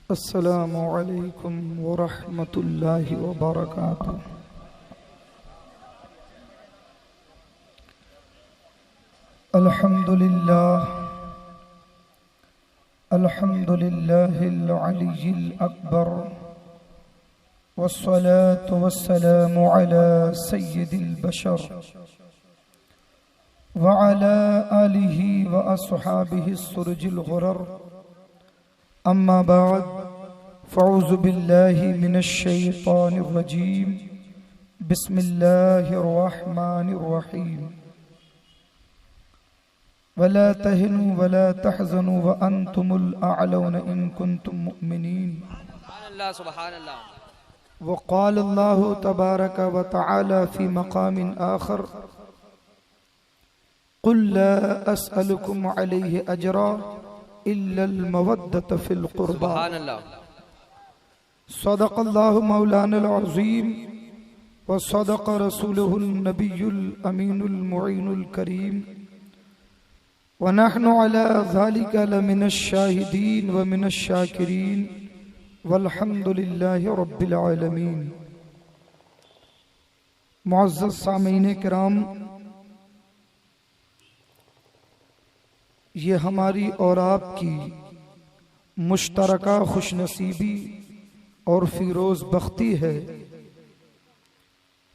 अस्सलामु अलैकुम वरहमतुल्लाहि वबरकातुह। अल्हम्दुलिल्लाहिल अलिय्यिल अकबर वस्सलातु वस्सलामु अला सय्यिदिल बशर व अला आलिहि व अस्हाबिहि सुरजिल गुरर। अम्मा बाद फ़अऊज़ु बिल्लाहि मिनश शैतानिर रजीम। बिस्मिल्लाहिर रहमानिर रहीम। वला तहिनु वला तहज़नु व अंतुमुल अअलौना इन कुंतुम मुमिनीन। सुभान अल्लाह। व क़ाल अल्लाहु तबारक व तआला फ़ी मक़ामिन आख़र क़ुल ला अस्अलुकुम अलैहि अजरा इल्लल मवद्दत फ़िल क़ुरबा। सुभान अल्लाह। सदक़ल्लाहु मौलानल अज़ीम व सदक़ रसूलुहुन नबियुल अमीनुल मुईनुल करीम व नहनु अला ज़ालिका लमिनश शाहिदीन व मिनश शाकिरीन वल्हम्दुलिल्लाहि रब्बिल आलमीन। मुअज़्ज़ज़ सामीन किराम, ये हमारी और आपकी मुश्तरका खुशनसीबी और फिरोज़ बख्ती है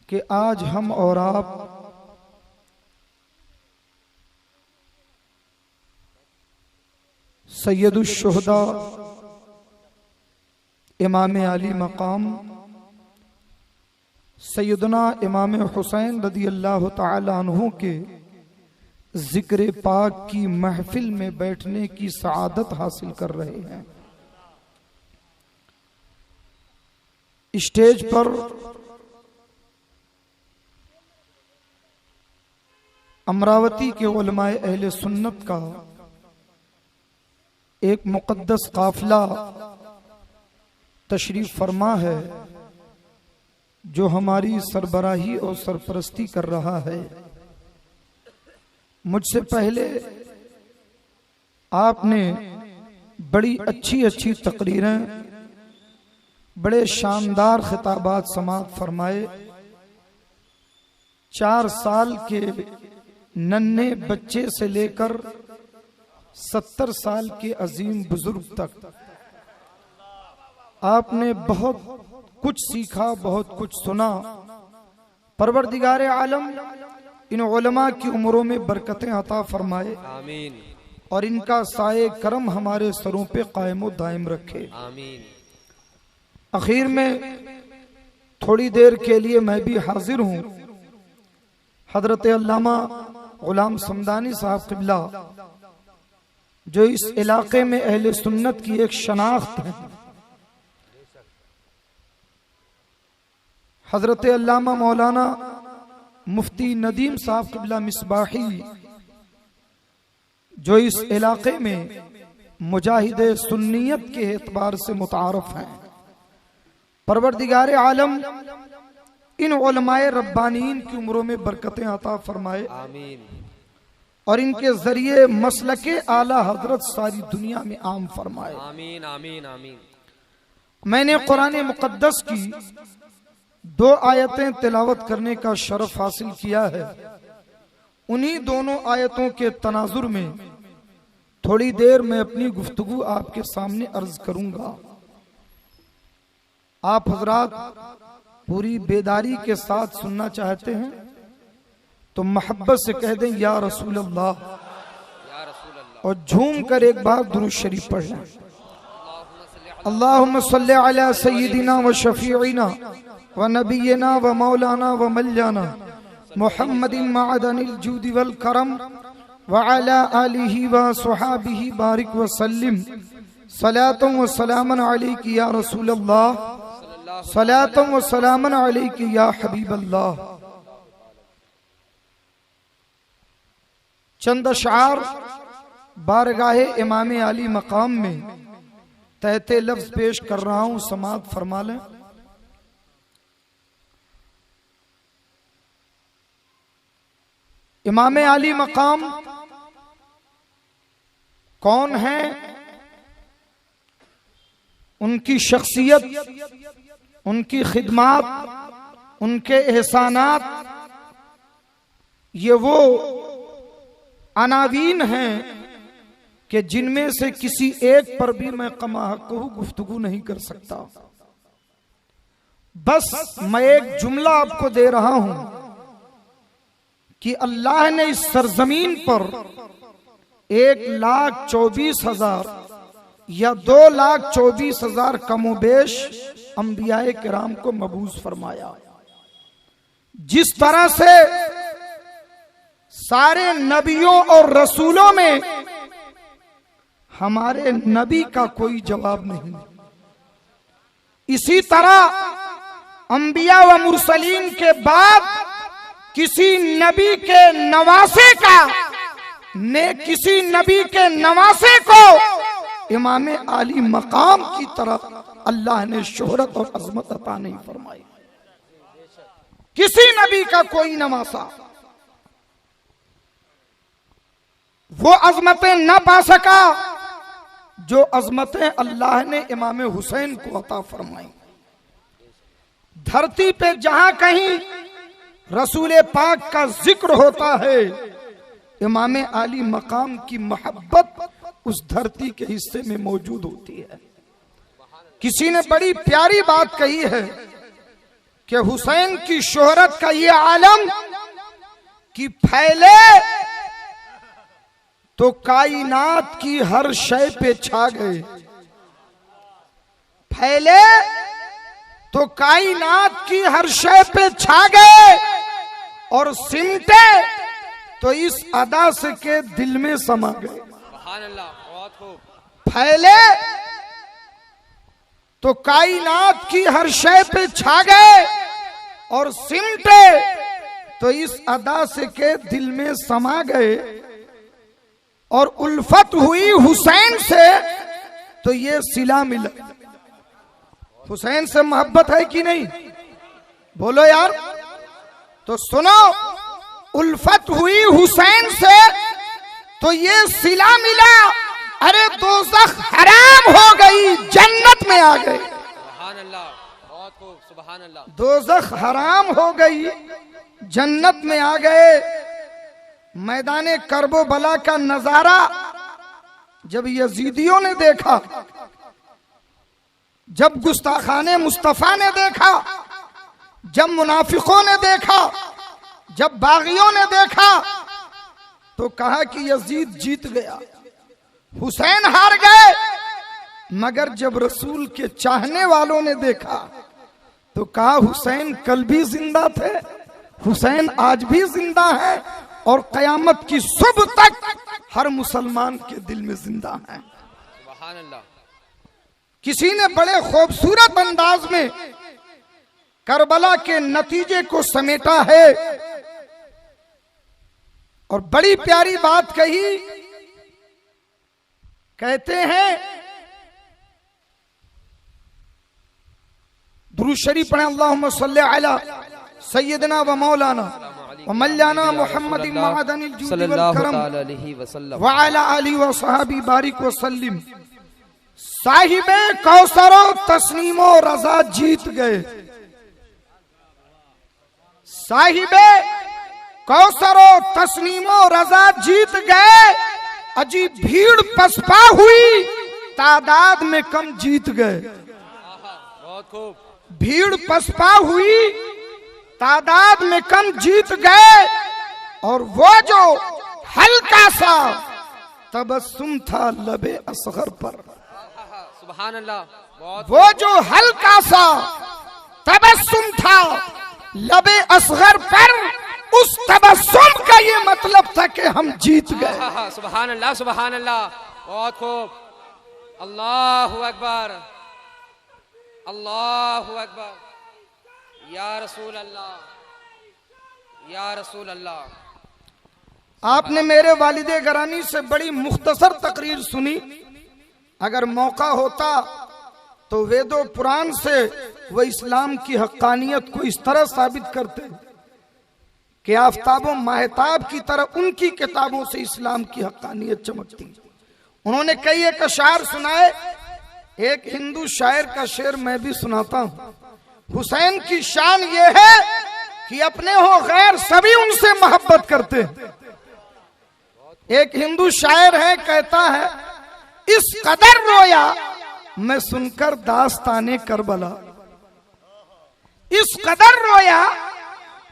कि आज हम और आप सैयदुश्शुहदा इमाम आली मकाम सैयदना इमाम हुसैन रज़ियल्लाहु ताला अन्हु के जिक्र पाक की महफिल में बैठने की सआदत हासिल कर रहे हैं। स्टेज पर अमरावती के उलमाए अहले सुन्नत का एक मुक़द्दस काफिला तशरीफ फरमा है जो हमारी सरबराही और सरपरस्ती कर रहा है। मुझसे पहले आपने बड़ी अच्छी अच्छी तकरीरें, बड़े शानदार खिताबात समाअत फरमाए। 4 साल के नन्हे बच्चे से लेकर 70 साल के अजीम बुजुर्ग तक आपने बहुत कुछ सीखा, बहुत कुछ सुना। परवरदिगारे आलम इन उलमा की उम्रों में बरकतें अता फरमाए, आमीन। और इनका साए करम हमारे सरों पे कायम दायम रखे, आमीन। आखिर में थोड़ी देर के लिए मैं भी हाजिर हूँ। हजरत अल्लामा गुलाम समदानी साहब क़िबला जो इस इलाके में अहले सुन्नत की एक शनाख्त है, हजरत अल्लामा मौलाना मुफ्ती नदीम साहब क़िबला मिसबाही जो इस इलाके में मुजाहिदे सुन्नियत के एतबार से मुतारफ हैं। परवरदिगारे आलम इन उलमाए रब्बानीन की उम्रों में बरकतें अता फरमाए, आमीन। और इनके जरिए मसलके आला हजरत सारी दुनिया में आम फरमाए, आमीन आमीन आमीन। मैंने कुरान मुक़द्दस की 2 आयतें तिलावत करने का शरफ हासिल किया है। उन्हीं दोनों आयतों के तनाजुर में थोड़ी देर मैं अपनी गुफ्तगू आपके सामने अर्ज करूंगा। आप हजरात पूरी बेदारी के साथ सुनना चाहते हैं तो मोहब्बत से कह दें या रसूल अल्लाह, और झूम कर एक बार दुरूद शरीफ पढ़ लें। अल्लाहुम्मा सल्ली अला सय्यिदिना व शफीइना व नबियना व मौलाना व मल्लाना मुहम्मदिन मअदनिल जूदि वल करम व अला आलिहि व सहाबिहि बारिक व सल्लिम। सलातुन व सलामन अलैका या रसूल अल्लाह, सलातुन व सलामन अलैका या हबीब अल्लाह। चंद अशआर बारगाहे इमाम आली मकाम में तहते लफ्ज पेश कर रहा हूं, समाअत फरमा लें। इमाम आली मकाम कौन है, उनकी शख्सियत, उनकी खिदमत, उनके एहसानात, ये वो अनावीन हैं कि जिनमें से किसी एक पर भी मैं कमाहक़हू गुफ्तगू नहीं कर सकता। बस मैं एक जुमला आपको दे रहा हूं कि अल्लाह ने इस सरजमीन पर 1,24,000 या 2,24,000 कमोबेश अंबियाए किराम को मबूस फरमाया। जिस तरह से सारे नबियों और रसूलों में हमारे नबी का कोई जवाब नहीं, इसी तरह अंबिया व मुरसलीन के बाद किसी नबी के नवासे का ने किसी नबी के नवासे को इमाम आली मकाम की तरह अल्लाह ने शोहरत और अजमत अता नहीं फरमाई। किसी नबी का कोई नवासा वो अजमतें न पा सका जो अजमतें अल्लाह ने इमाम हुसैन को अता फरमाई। धरती पे जहां कहीं रसूल पाक का जिक्र होता है, इमाम आली मकाम की मोहब्बत उस धरती के हिस्से में मौजूद होती है। किसी ने बड़ी प्यारी बात कही है कि हुसैन की शोहरत का ये आलम कि फैले तो कायनात की हर शय पे छा गए, फैले तो कायनात की हर शय पे छा गए, और सिमटे तो इस अदा से के दिल में समा गए। बहुत खूब। फैले तो कायनात की हर शय पे छा गए, और सिमटे तो इस अदा से के दिल में समा गए। और उल्फत हुई हुसैन से तो ये सिला मिला। हुसैन से मोहब्बत है कि नहीं? बोलो यार। तो सुनो, उल्फत हुई हुसैन से तो ये सिला मिला। अरे दोज़ख हराम हो गई, जन्नत में आ गए। सुभान अल्लाह, बहुत खूब, सुभान अल्लाह। दोज़ख हराम हो गई, जन्नत में आ गए। मैदाने करबो बला का नजारा जब यजीदियों ने देखा, जब गुस्ताखाने मुस्तफा ने देखा, जब मुनाफिकों ने देखा, जब बागियों ने देखा, तो कहा कि यजीद जीत गया, हुसैन हार गए। मगर जब रसूल के चाहने वालों ने देखा तो कहा हुसैन कल भी जिंदा थे, हुसैन आज भी जिंदा है, और कयामत की सुबह तक हर मुसलमान के दिल में जिंदा है। सुभान अल्लाह। किसी ने बड़े खूबसूरत अंदाज में करबला के नतीजे को समेटा है और बड़ी प्यारी बात कही। कहते हैं, दुरूद शरीफ पढ़ें, अल्लाहुम्मा सल्ली अला सय्यदना व मौलाना व मौलाना मुहम्मद मअदनिल जूद वल करम व अला आलिहि व सहाबी बारिक व सल्लिम। साहिबे कौसरो तस्नीमो रजा जीत गए, साहिबे कौसरो तस्नीमो रजा जीत गए। अजीब भीड़ पसपा हुई, तादाद में कम जीत गए। बहुत खूब। भीड़ पसपा हुई, तादाद में कम जीत गए। और वो जो हल्का सा तबस्सुम था लबे असगर पर, सुभान अल्लाह। वो जो हल्का सा तबस्सुम था लबे असगर पर, उस तबस्सुम का ये मतलब था कि हम जीत गए। सुभान अल्लाह, सुभान अल्लाह। बहुत खूब। अल्लाहु अकबर, अल्लाहु अकबर। या रसूल अल्लाह, या रसूल अल्लाह। आपने मेरे वालिदे गरानी से बड़ी मुख्तसर तकरीर सुनी। अगर मौका होता तो वेदो पुराण से वो इस्लाम की हक्कानियत को इस तरह साबित करते कि आफताबों माहताब की तरह उनकी किताबों से इस्लाम की हक्कानियत चमकती। उन्होंने कई एक अशार सुनाए एक हिंदू शायर का शेर मैं भी सुनाता हूं। हुसैन की शान ये है कि अपने हो गैर सभी उनसे मोहब्बत करते हैं। एक हिंदू शायर है, कहता है, इस कदर रोया मैं सुनकर दास्ताने करबला, इस कदर रोया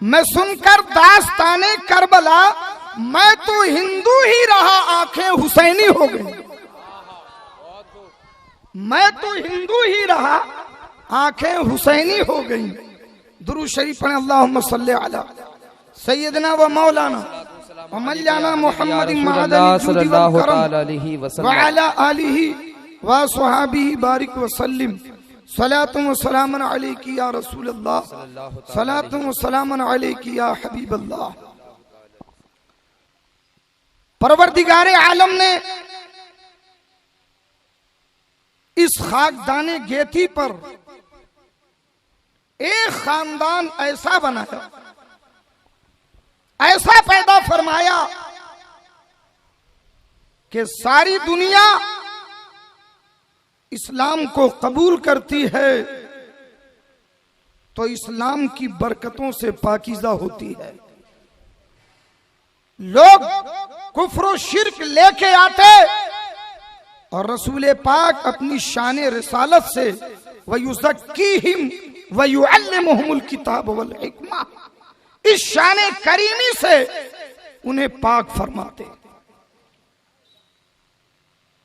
मैं सुनकर दास्ताने करबला, मैं तो हिंदू ही रहा आंखें हुसैनी हो गई, मैं तो हिंदू ही रहा आंखें हुसैनी हो गई। दुरूद शरीफ पढ़ें, अल्लाहुम्मा सल्ली अला सय्यदना व मौलाना व मौलाना मुहम्मदिन मअदनिल जुदी वल करम व अला आलिहि व स्वहाबिहि बारिक व सल्लिम। सलातुम व सलामुन अलैका या रसूल अल्लाह, सलातुम व सलामुन अलैका या हबीब अल्लाह। परवरदिगारे आलम ने इस खाकदाने गेती पर एक खानदान ऐसा बनाया, ऐसा पैदा फरमाया कि सारी दुनिया इस्लाम को कबूल करती है तो इस्लाम की बरकतों से पाकीज़ा होती है। लोग कुफ्र शिर्क लेके आते और रसूल पाक अपनी शान रिसालत से वयुज़क्कीहिम वयुअल्लिमुहुमुल किताब वल हिकमा, इस शान करीमी से उन्हें पाक फरमाते।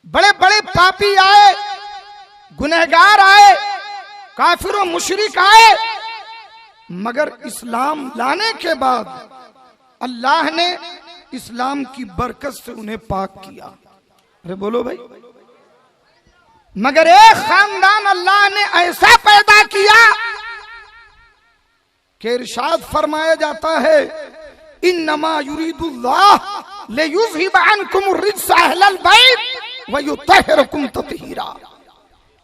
बड़े बड़े पापी आए, गुनहगार आए, काफिर और मुशरिक आए, मगर इस्लाम लाने के बाद अल्लाह ने इस्लाम की बरकत से उन्हें पाक किया। अरे बोलो भाई। मगर एक खानदान अल्लाह ने ऐसा पैदा किया कि इरशाद फरमाया जाता है, इन्नमा युरीदुल्लाह लियुज़हिब अन्कुम रिज्स अहलल बैत व युतहिरकुम तत्हीरा।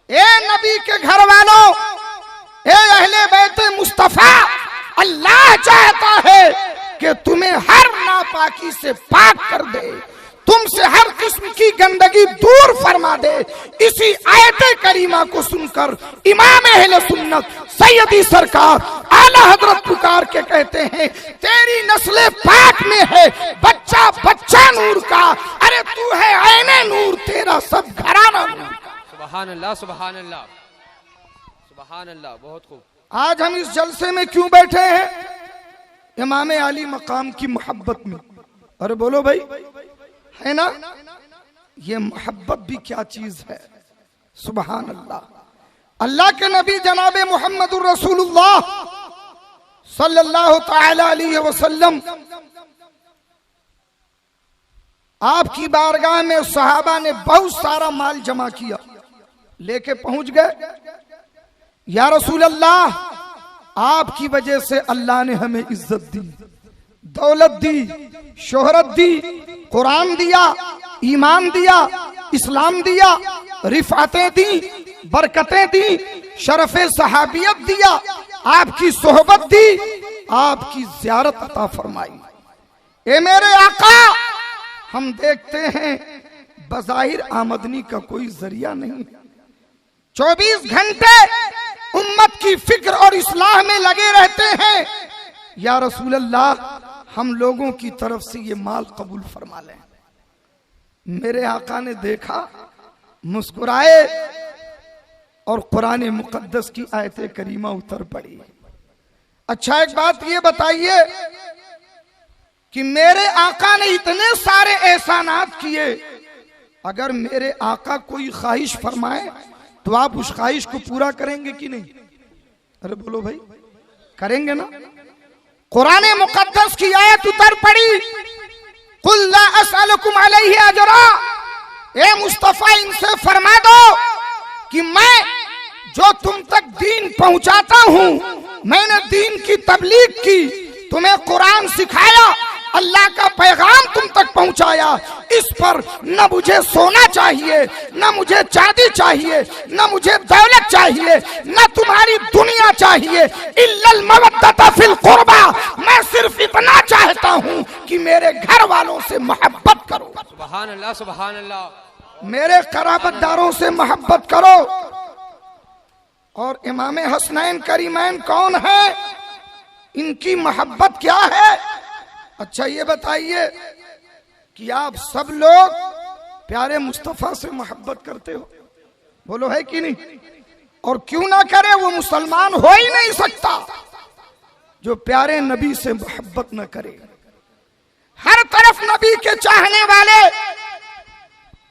ए नबी के घर वालों, ए अहले बैत मुस्तफा, अल्लाह चाहता है कि तुम्हें हर नापाकी से पाक कर दे, तुमसे हर किस्म की गंदगी दूर फरमा दे। इसी आयत करीमा को सुनकर इमाम अहले सुन्नत सैयदी सरकार आला हजरत पुकार के कहते हैं, तेरी नस्ल पाक में है बच्चा बच्चा नूर का, अरे तू है ऐने नूर, तेरा सब घराना नूर। सुभान अल्लाह, सुभान अल्लाह, सुभान अल्लाह, बहुत खूब। आज हम इस जलसे में क्यों बैठे हैं? इमाम अली मकाम की मोहब्बत में। अरे बोलो भाई, है ना? ये मोहब्बत भी क्या चीज है। सुभान अल्लाह। अल्लाह के नबी जनाब मुहम्मदुर रसूलुल्लाह सल्लल्लाहु तआला अलैहि वसल्लम आपकी बारगाह में सहाबा ने बहुत सारा माल जमा किया, लेके पहुंच गए। या रसूल अल्लाह, आपकी वजह से अल्लाह ने हमें इज्जत दी, दौलत दी, शोहरत दी, कुरान दिया, ईमान दिया, इस्लाम दिया, रिफातें दी, बरकतें दी, शरफे सहाबियत दिया, आपकी सोहबत दी, आपकी ज़ियारत अता फरमाई। ए मेरे आका, हम देखते हैं बज़ाहिर आमदनी का कोई जरिया नहीं, 24 घंटे उम्मत की फिक्र और इस्लाह में लगे रहते हैं। या रसूल अल्लाह, हम लोगों की तरफ से ये माल कबूल फरमा लें। मेरे आका ने देखा, मुस्कुराए और कुरान मुकद्दस की आयत करीमा उतर पड़ी। अच्छा, एक बात ये बताइए कि मेरे आका ने इतने सारे एहसानात किए, अगर मेरे आका कोई ख्वाहिश फरमाए तो आप उस ख्वाहिश को पूरा करेंगे कि नहीं? अरे बोलो भाई, करेंगे ना? कुरान मुकद्दस की आयत उतर पड़ी, कुल ला असअलुकुम अलैहि अजरा। ए मुस्तफा, इनसे फरमा दो कि मैं जो तुम तक दीन पहुंचाता हूं, मैंने दीन की तबलीग की, तुम्हें कुरान सिखाया, अल्लाह का पैगाम तुम तक पहुंचाया, इस पर न मुझे सोना चाहिए, न मुझे चांदी चाहिए, न मुझे दौलत चाहिए, न तुम्हारी दुनिया चाहिए, इल्लल मवद्दता फिल कुर्बा। मैं सिर्फ इतना चाहता हूं कि मेरे घर वालों से मोहब्बत करो। सुभान अल्लाह, सुभान अल्लाह। मेरे कराबतदारों से मोहब्बत करो। और इमाम हसनैन करीमैन कौन है, इनकी मोहब्बत क्या है? अच्छा ये बताइए कि आप सब लोग प्यारे मुस्तफा से मोहब्बत करते हो? बोलो है कि नहीं? और क्यों ना करे, वो मुसलमान हो ही नहीं सकता जो प्यारे नबी से मोहब्बत न करे। हर तरफ नबी के चाहने वाले।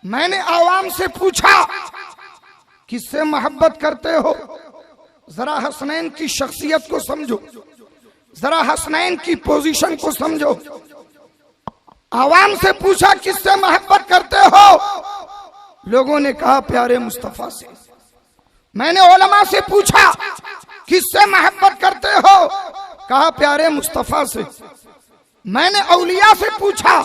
मैंने आवाम से पूछा किससे मोहब्बत करते हो? जरा हसनैन की शख्सियत को समझो, जरा हसनैन की पोजीशन को समझो। आवाम से पूछा किससे मोहब्बत करते हो? लोगों ने कहा प्यारे मुस्तफा से। मैंने उलमा से पूछा किससे मोहब्बत करते हो? कहा प्यारे मुस्तफा से। मैंने औलिया से पूछा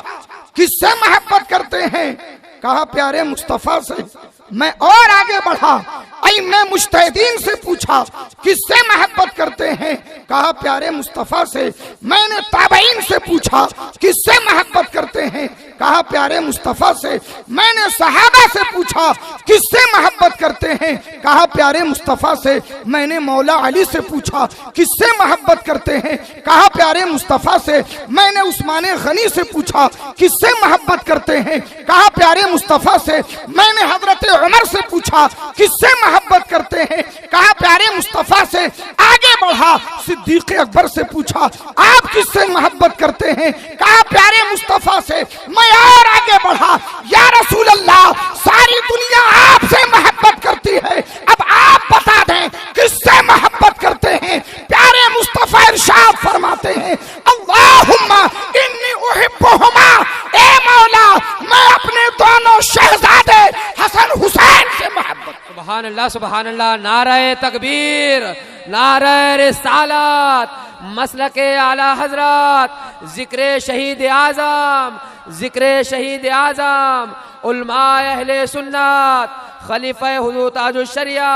किससे मोहब्बत करते हैं? कहा प्यारे मुस्तफा से। मैं और आगे बढ़ा, मैं मुज्तहिदीन से पूछा किससे मोहब्बत करते हैं? कहा प्यारे मुस्तफा से। मैंने ताबईन से पूछा किससे मोहब्बत करते हैं? कहा प्यारे मुस्तफा से। मैंने सहाबा से पूछा किससे मोहब्बत करते हैं? कहा प्यारे मुस्तफा से। मैंने मौला अली से पूछा किससे मोहब्बत करते हैं? कहा प्यारे मुस्तफा से। मैंने उस्मान गनी से पूछा किससे मोहब्बत करते हैं? कहा प्यारे मुस्तफा से। मैंने हजरत उमर से पूछा किससे मोहब्बत करते हैं? कहा प्यारे मुस्तफा से। आगे बढ़ा, सिद्दीक अकबर से पूछा आप किससे मोहब्बत करते हैं? कहा प्यारे मुस्तफा से। मैं और आगे बढ़ा, या रसूल अल्लाह सारी दुनिया आपसे मोहब्बत करती है, अब आप बता दें किससे मोहब्बत करते हैं? प्यारे मुस्तफा इरशाद फरमाते हैं अल्लाहुम्मा इन्नी उहिब्बुहुमा, ए मौला मैं अपने दोनों शहजादे हसन हुसैन से मोहब्बत। सुभान अल्लाह, सुभान अल्लाह। नारे तकबीर, नारे रिसालत, मसलके आला हजरत, जिक्र शहीद आजम, जिक्र शहीद आजम, उलमाए अहले सुन्नत, खलीफा हुजूर ताजुश शरिया,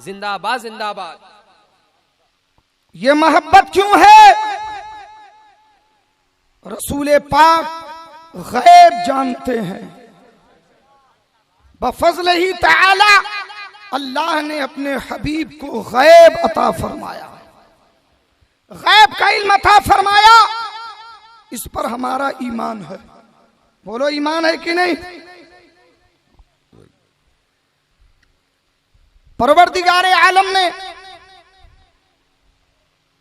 जिंदाबाद जिंदाबाद। ये मोहब्बत क्यों है? रसूल पाक गैब जानते हैं। बफज़ल ही तआला अल्लाह ने अपने हबीब को गैब अता फरमाया, गैब का इल्म अता फरमाया। इस पर हमारा ईमान है। बोलो ईमान है कि नहीं? परवरदिगारे आलम ने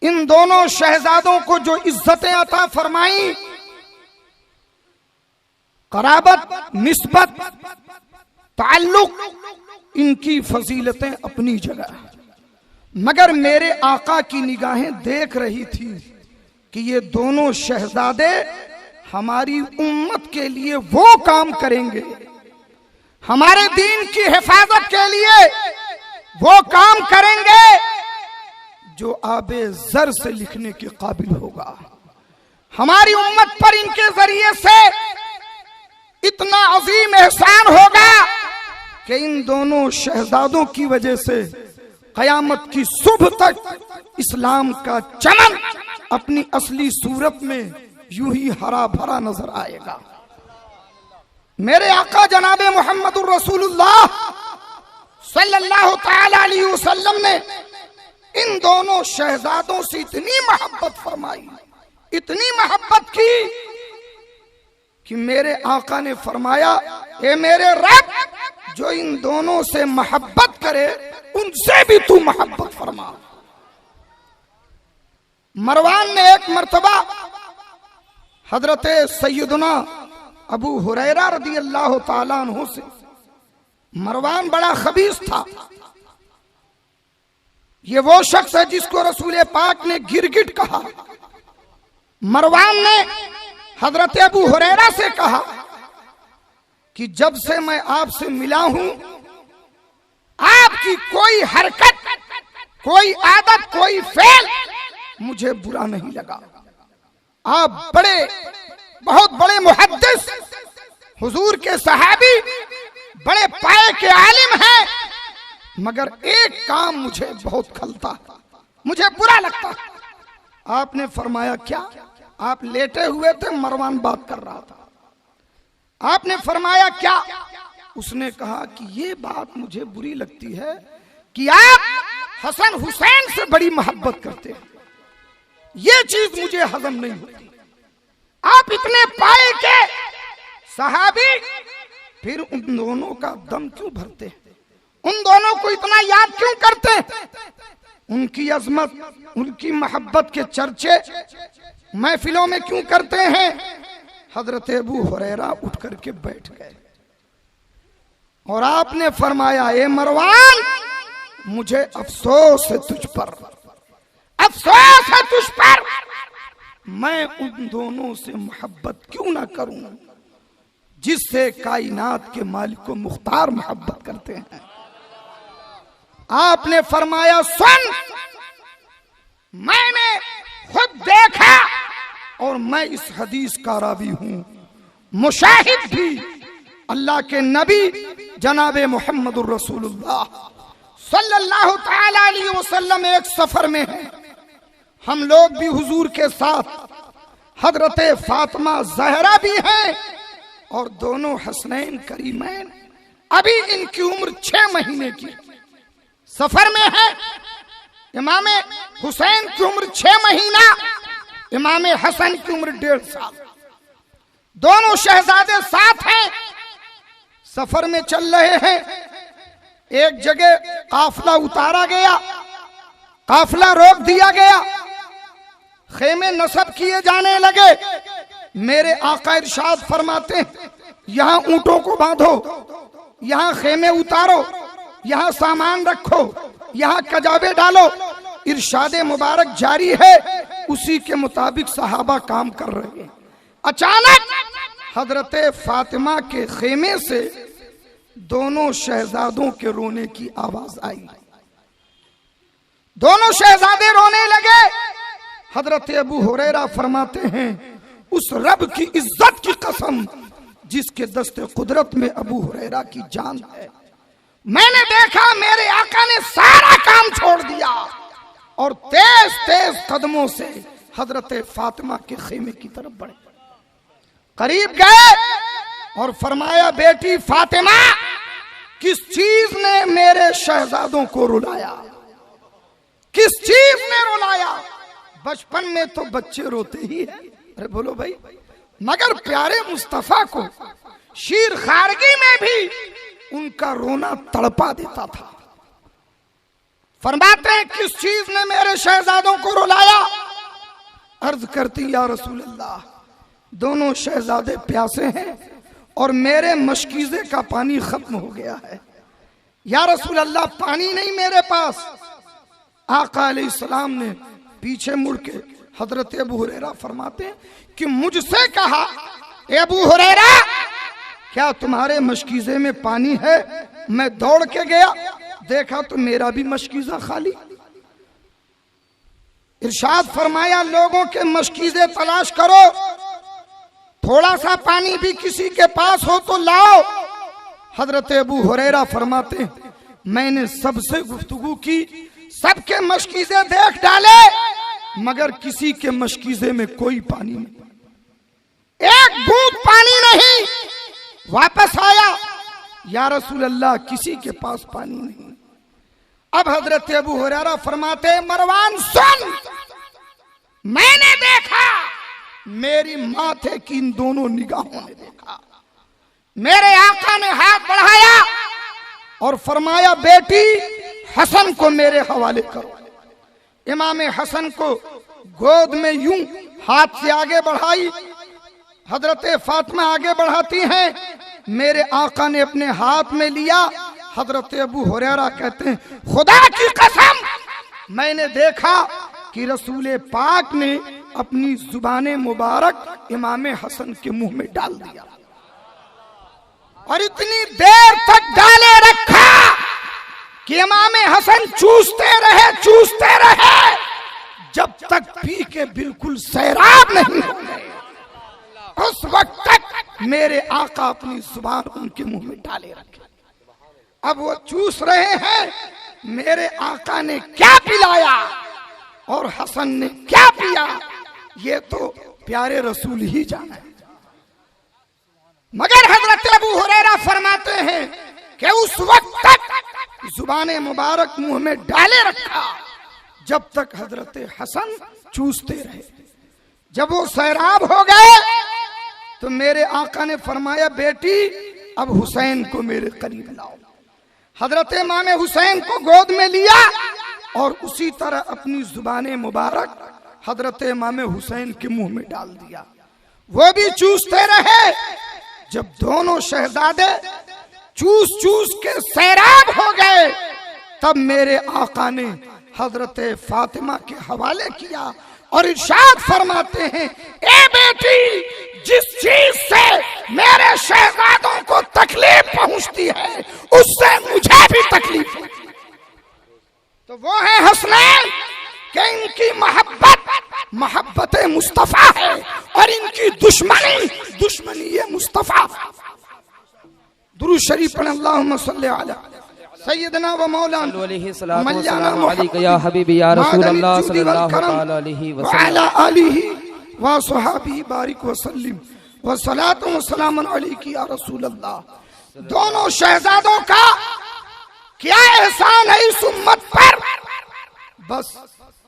इन दोनों शहजादों को जो इज्जतें अता फरमाई, कराबत, निस्बत, ताल्लुक, इनकी फजीलतें अपनी जगह, मगर मेरे आका की निगाहें देख रही थी कि ये दोनों शहजादे हमारी उम्मत के लिए वो काम करेंगे, हमारे दीन की हिफाजत के लिए वो काम करेंगे जो आबे जर से लिखने के काबिल होगा। हमारी उम्मत पर इनके जरिए से इतना अजीम एहसान होगा कि इन दोनों शहजादों की वजह से कयामत की सुबह तक इस्लाम का चमन अपनी असली सूरत में यूं ही हरा भरा नजर आएगा। मेरे आका जनाबे मोहम्मदुर रसूलुल्लाह सल्लल्लाहु तआला अलैहि वसल्लम ने इन दोनों शहजादों से इतनी मोहब्बत फरमाई, इतनी मोहब्बत की कि मेरे आका ने फरमाया, ए मेरे रब, जो इन दोनों से मोहब्बत करे उनसे भी तू मोहब्बत फरमा। मरवान ने एक मर्तबा हजरत सैयदना अबू हुरैरा रदी अल्लाह ताला अन्हु से, मरवान बड़ा खबीस था, ये वो शख्स है जिसको रसूल पाक ने गिरगिट कहा। मरवान ने हजरत अबू हुरैरा से कहा कि जब से मैं आपसे मिला हूं, आपकी कोई हरकत, कोई आदत, कोई फेल मुझे बुरा नहीं लगा। आप बहुत बड़े मुहद्दिस, हुजूर के सहाबी, बड़े पाए के आलिम हैं, मगर एक काम मुझे बहुत खलता, मुझे बुरा लगता। आपने फरमाया क्या? आप लेटे हुए थे, मरवान बात कर रहा था। आपने फरमाया क्या? उसने कहा कि ये बात मुझे बुरी लगती है कि आप हसन हुसैन से बड़ी मोहब्बत करते हैं, ये चीज मुझे हजम नहीं होती। आप इतने पाए के सहाबी फिर उन दोनों का दम क्यों भरते हैं, उन दोनों को इतना याद क्यों करते हैं, उनकी अजमत उनकी मोहब्बत के चर्चे महफिलों में क्यों करते हैं। हजरत अबू हुरैरा उठ करके बैठ गए और आपने फरमाया, ए मरवान, मुझे अफसोस है तुझ पर, अफसोस है तुझ पर, मैं उन दोनों से मोहब्बत क्यों ना करूं जिससे कायनात के मालिक को मुख्तार मोहब्बत करते हैं। आपने फरमाया, सुन, मैंने खुद देखा और मैं इस हदीस का रावी हूं, मुशाहिद भी। अल्लाह के नबी जनाबे मोहम्मदुर रसूलुल्लाह सल्लल्लाहु तआला अलैहि वसल्लम एक सफर में हैं, हम लोग भी हुजूर के साथ, हजरत फातिमा ज़हरा भी हैं और दोनों हसनैन करीमैन, अभी इनकी उम्र 6 महीने की, सफर में है। इमाम हुसैन की उम्र 6 महीना, इमाम हसन की उम्र 1.5 साल, दोनों शहजादे साथ हैं, सफर में चल रहे हैं। एक जगह काफिला उतारा गया, काफिला रोक दिया गया, खेमे नस्ब किए जाने लगे। मेरे आका इरशाद फरमाते हैं, यहाँ ऊंटों को बांधो, यहाँ खेमे उतारो, यहाँ सामान रखो, यहाँ कजाबे डालो। इरशाद मुबारक जारी है, उसी के मुताबिक सहाबा काम कर रहे हैं। अचानक हजरत फातिमा के खेमे से दोनों शहजादों के रोने की आवाज आई, दोनों शहजादे रोने लगे। हजरत अबू हुरैरा फरमाते हैं, उस रब की इज्जत की कसम जिसके दस्ते कुदरत में अबू हुरैरा की जान है, मैंने देखा मेरे आका ने सारा काम छोड़ दिया और तेज तेज कदमों से हजरत फातिमा के खेमे की तरफ बढ़े। करीब गए और फरमाया, बेटी फातिमा, किस चीज ने मेरे शहजादों को रुलाया, किस चीज ने रुलाया। बचपन में तो बच्चे रोते ही है, अरे बोलो भाई, मगर प्यारे मुस्तफा को शीर खारगी में भी उनका रोना तड़पा देता था। फरमाते हैं, किस चीज ने मेरे शहजादों को रुलाया। अर्ज करती, या रसूल अल्लाह, दोनों शहजादे प्यासे हैं और मेरे मशकीजे का पानी खत्म हो गया है। या रसूल अल्लाह, पानी नहीं मेरे पास। आका अलैहिस्सलाम ने पीछे मुड़ के हजरत अबू हुरैरा फरमाते हैं कि मुझसे कहा, अबू हुरैरा, क्या तुम्हारे मशकीजे में पानी है? मैं दौड़ के गया, देखा तो मेरा भी मशकीजा खाली। इरशाद फरमाया, लोगों के मशकीजे तलाश करो, थोड़ा सा पानी भी किसी के पास हो तो लाओ। हजरत अबू हुरैरा फरमाते हैं, मैंने सबसे गुफ्तगू की, सबके मशकीजे देख डाले, मगर किसी के मशकीजे में कोई पानी नहीं, एक बूंद पानी नहीं। वापस आया, या रसूल अल्लाह, किसी के पास पानी नहीं। अब हजरत अबू हुरैरा फरमाते, मरवान सुन, मैंने देखा, मेरी माथे की इन दोनों निगाहों ने देखा। मेरे आका ने हाथ बढ़ाया और फरमाया, बेटी हसन को मेरे हवाले करो। इमाम हसन को गोद में यूं हाथ से आगे बढ़ाई, हजरत फातिमा आगे बढ़ाती हैं, मेरे आका ने अपने हाथ में लिया। हजरत अबू हुरैरा कहते हैं, खुदा की कसम, मैंने देखा कि रसूल पाक ने अपनी जुबाने मुबारक इमाम हसन के मुंह में डाल दिया और इतनी देर तक डाले रखा कि इमाम हसन चूसते रहे जब तक पी के बिल्कुल सैराब नहीं हो गए। उस वक्त तक मेरे आका अपनी जुबान उनके मुंह में डाले रखे। अब वो चूस रहे हैं, मेरे आका ने क्या पिलाया और हसन ने क्या पिया, ये तो प्यारे रसूल ही जाना है। मगर हजरत अबू हुरैरा फरमाते हैं कि उस वक्त तक जुबान मुबारक मुंह में डाले रखा जब तक हजरत हसन चूसते रहे। जब वो सैराब हो गए तो मेरे आका ने फरमाया, बेटी अब हुसैन को मेरे करीब लाओ। हजरत इमाम हुसैन को गोद में लिया और उसी तरह अपनी जुबान मुबारक हजरत इमाम हुसैन के मुंह में डाल दिया। वो भी चूसते रहे। जब दोनों शहजादे चूस चूस के सैराब हो गए तब मेरे आका ने हजरत फातिमा के हवाले किया और इरशाद फरमाते हैं, ए बेटी, जिस चीज से मेरे शहजादों को तकलीफ पहुंचती है उससे मुझे भी तकलीफ होती है। तो वो है हसनैन कि इनकी मोहब्बत मुस्तफा है और इनकी दुश्मनी ये मुस्तफा। दुरूद शरीफ पढ़, अल्लाहुम्मा सल्ली अला सय्यदना व मौलाना या हबीबी या रसूल अल्लाह सल्लल्लाहु अलैहि वसल्लम व आलिहि व सहाबी बारिक व सल्लिम व सलातु व सलाम अलैहि या रसूल अल्लाह। दोनों शहजादों का क्या एहसान है इस उम्मत पर, बस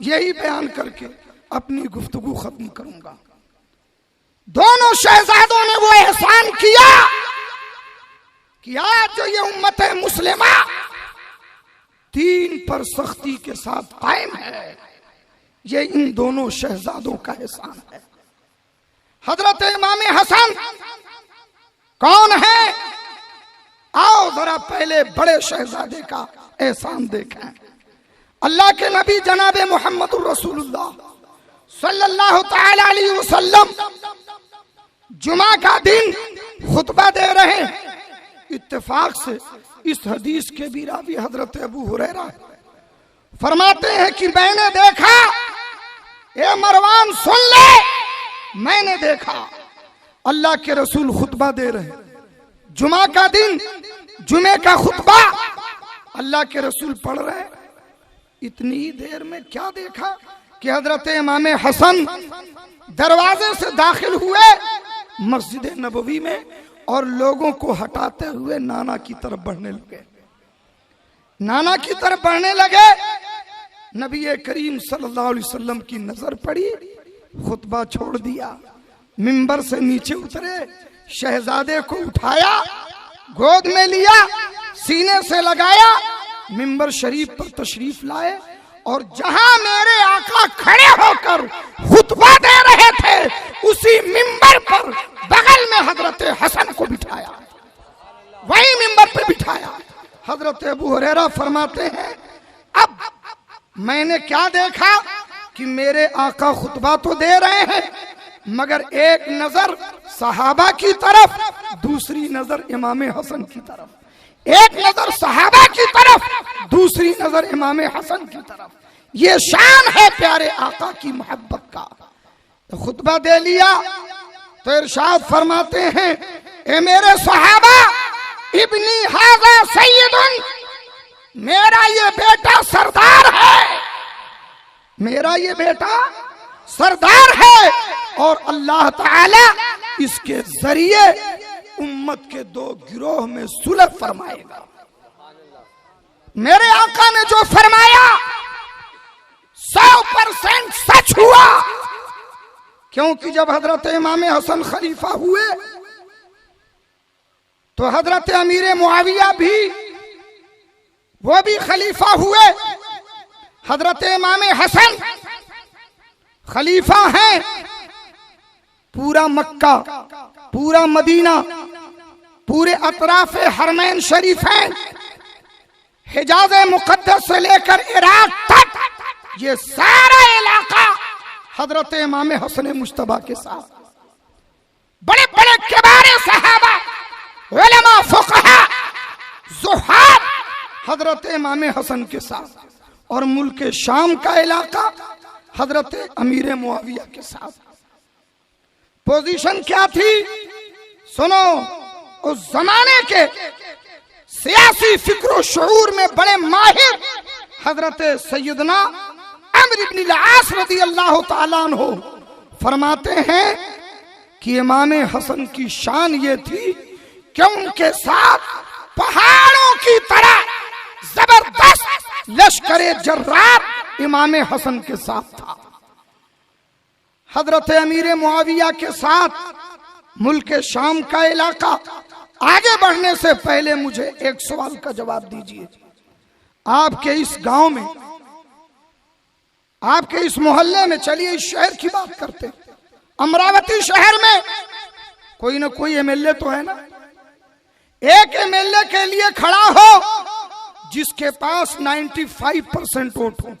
यही बयान करके अपनी गुफ्तगू खत्म करूंगा। दोनों शहजादों ने वो एहसान किया कि आज जो ये उम्मत मुस्लिमा दीन पर सख्ती के साथ कायम है, ये इन दोनों शहजादों का एहसान है। हजरत इमाम हसन कौन है? आओ जरा पहले बड़े शहजादे का एहसान देखें। अल्लाह के नबी जनाब मोहम्मद रसूलुल्लाह सल्लल्लाहु तआला अलैहि वसल्लम जुमा का दिन खुतबा दे रहे हैं। इत्तेफाक से इस हदीस के भी रावी हजरत अबू हुरैरा फरमाते हैं कि मैंने देखा, ए मरवान सुन ले, मैंने देखा अल्लाह के रसूल खुतबा दे रहे, जुमा का दिन, जुमे का खुतबा अल्लाह के रसूल पढ़ रहे। इतनी ही देर में क्या देखा कि हजरत इमाम हसन दरवाजे से दाखिल हुए मस्जिद नबवी में और लोगों को हटाते हुए नाना की तरफ बढ़ने लगे। नाना की तरफ बढ़ने लगे। नबी करीम सल्लल्लाहु अलैहि वसल्लम की नजर पड़ी, खुतबा छोड़ दिया, मिंबर से नीचे उतरे, शहजादे को उठाया, गोद में लिया, सीने से लगाया, मिंबर शरीफ पर तशरीफ लाए और जहां मेरे आका खड़े होकर खुतबा दे रहे थे उसी मिंबर पर बगल में हजरत हसन को बिठाया, वही मिंबर पर बिठाया। हजरत अबू हुरैरा फरमाते हैं, अब मैंने क्या देखा कि मेरे आका खुतबा तो दे रहे हैं मगर एक नजर सहाबा की तरफ, दूसरी नजर इमाम हसन की तरफ, एक नजर सहाबा की तरफ, दूसरी नजर इमाम हसन की तरफ। ये शान है प्यारे आका की मोहब्बत का। तो खुतबा दे लिया तो इरशाद फरमाते हैं, ए मेरे सहाबा, इब्नी हाज़ा सय्यदुन, मेरा ये बेटा सरदार है, मेरा ये बेटा सरदार है और अल्लाह ताला इसके जरिए उम्मत के दो गिरोह में सुलह फरमाएगा। मेरे आका ने जो फरमाया 100% सच हुआ, क्योंकि जब हजरत इमाम हसन खलीफा हुए तो हजरत अमीर मुआविया भी, वो भी खलीफा हुए। हजरत इमाम हसन खलीफा हैं, पूरा मक्का, पूरा मदीना, पूरे अतराफ हरमैन शरीफैन, हिजाज मुकद्दस से लेकर इराक तक ये सारा इलाका हजरत इमाम हसन मुश्तबा के साथ, बड़े बड़े किबारे सहाबा, उलमा, फुक़हा, ज़ुहाद हजरत इमाम हसन के साथ, और मुल्क शाम का इलाका हजरत अमीर मुआविया के साथ। पोजीशन क्या थी सुनो, उस जमाने के सियासी फिक्र शऊर में बड़े माहिर हजरत सैयदना अम्र इब्न अल-आस रज़ियल्लाहु ताला अन्हु फरमाते हैं कि इमाम हसन की शान ये थी कि उनके साथ पहाड़ों की तरह जबरदस्त लश्करे जर्रार इमाम हसन के साथ था। हजरत अमीर मुआविया के साथ मुल्क शाम का इलाका आगे बढ़ने से पहले मुझे एक सवाल का जवाब दीजिए। आपके इस गांव में, आपके इस मोहल्ले में, चलिए इस शहर की बात करते हैं, अमरावती शहर में कोई ना कोई एमएलए तो है ना। एक एमएलए के लिए खड़ा हो जिसके पास 95% वोट हो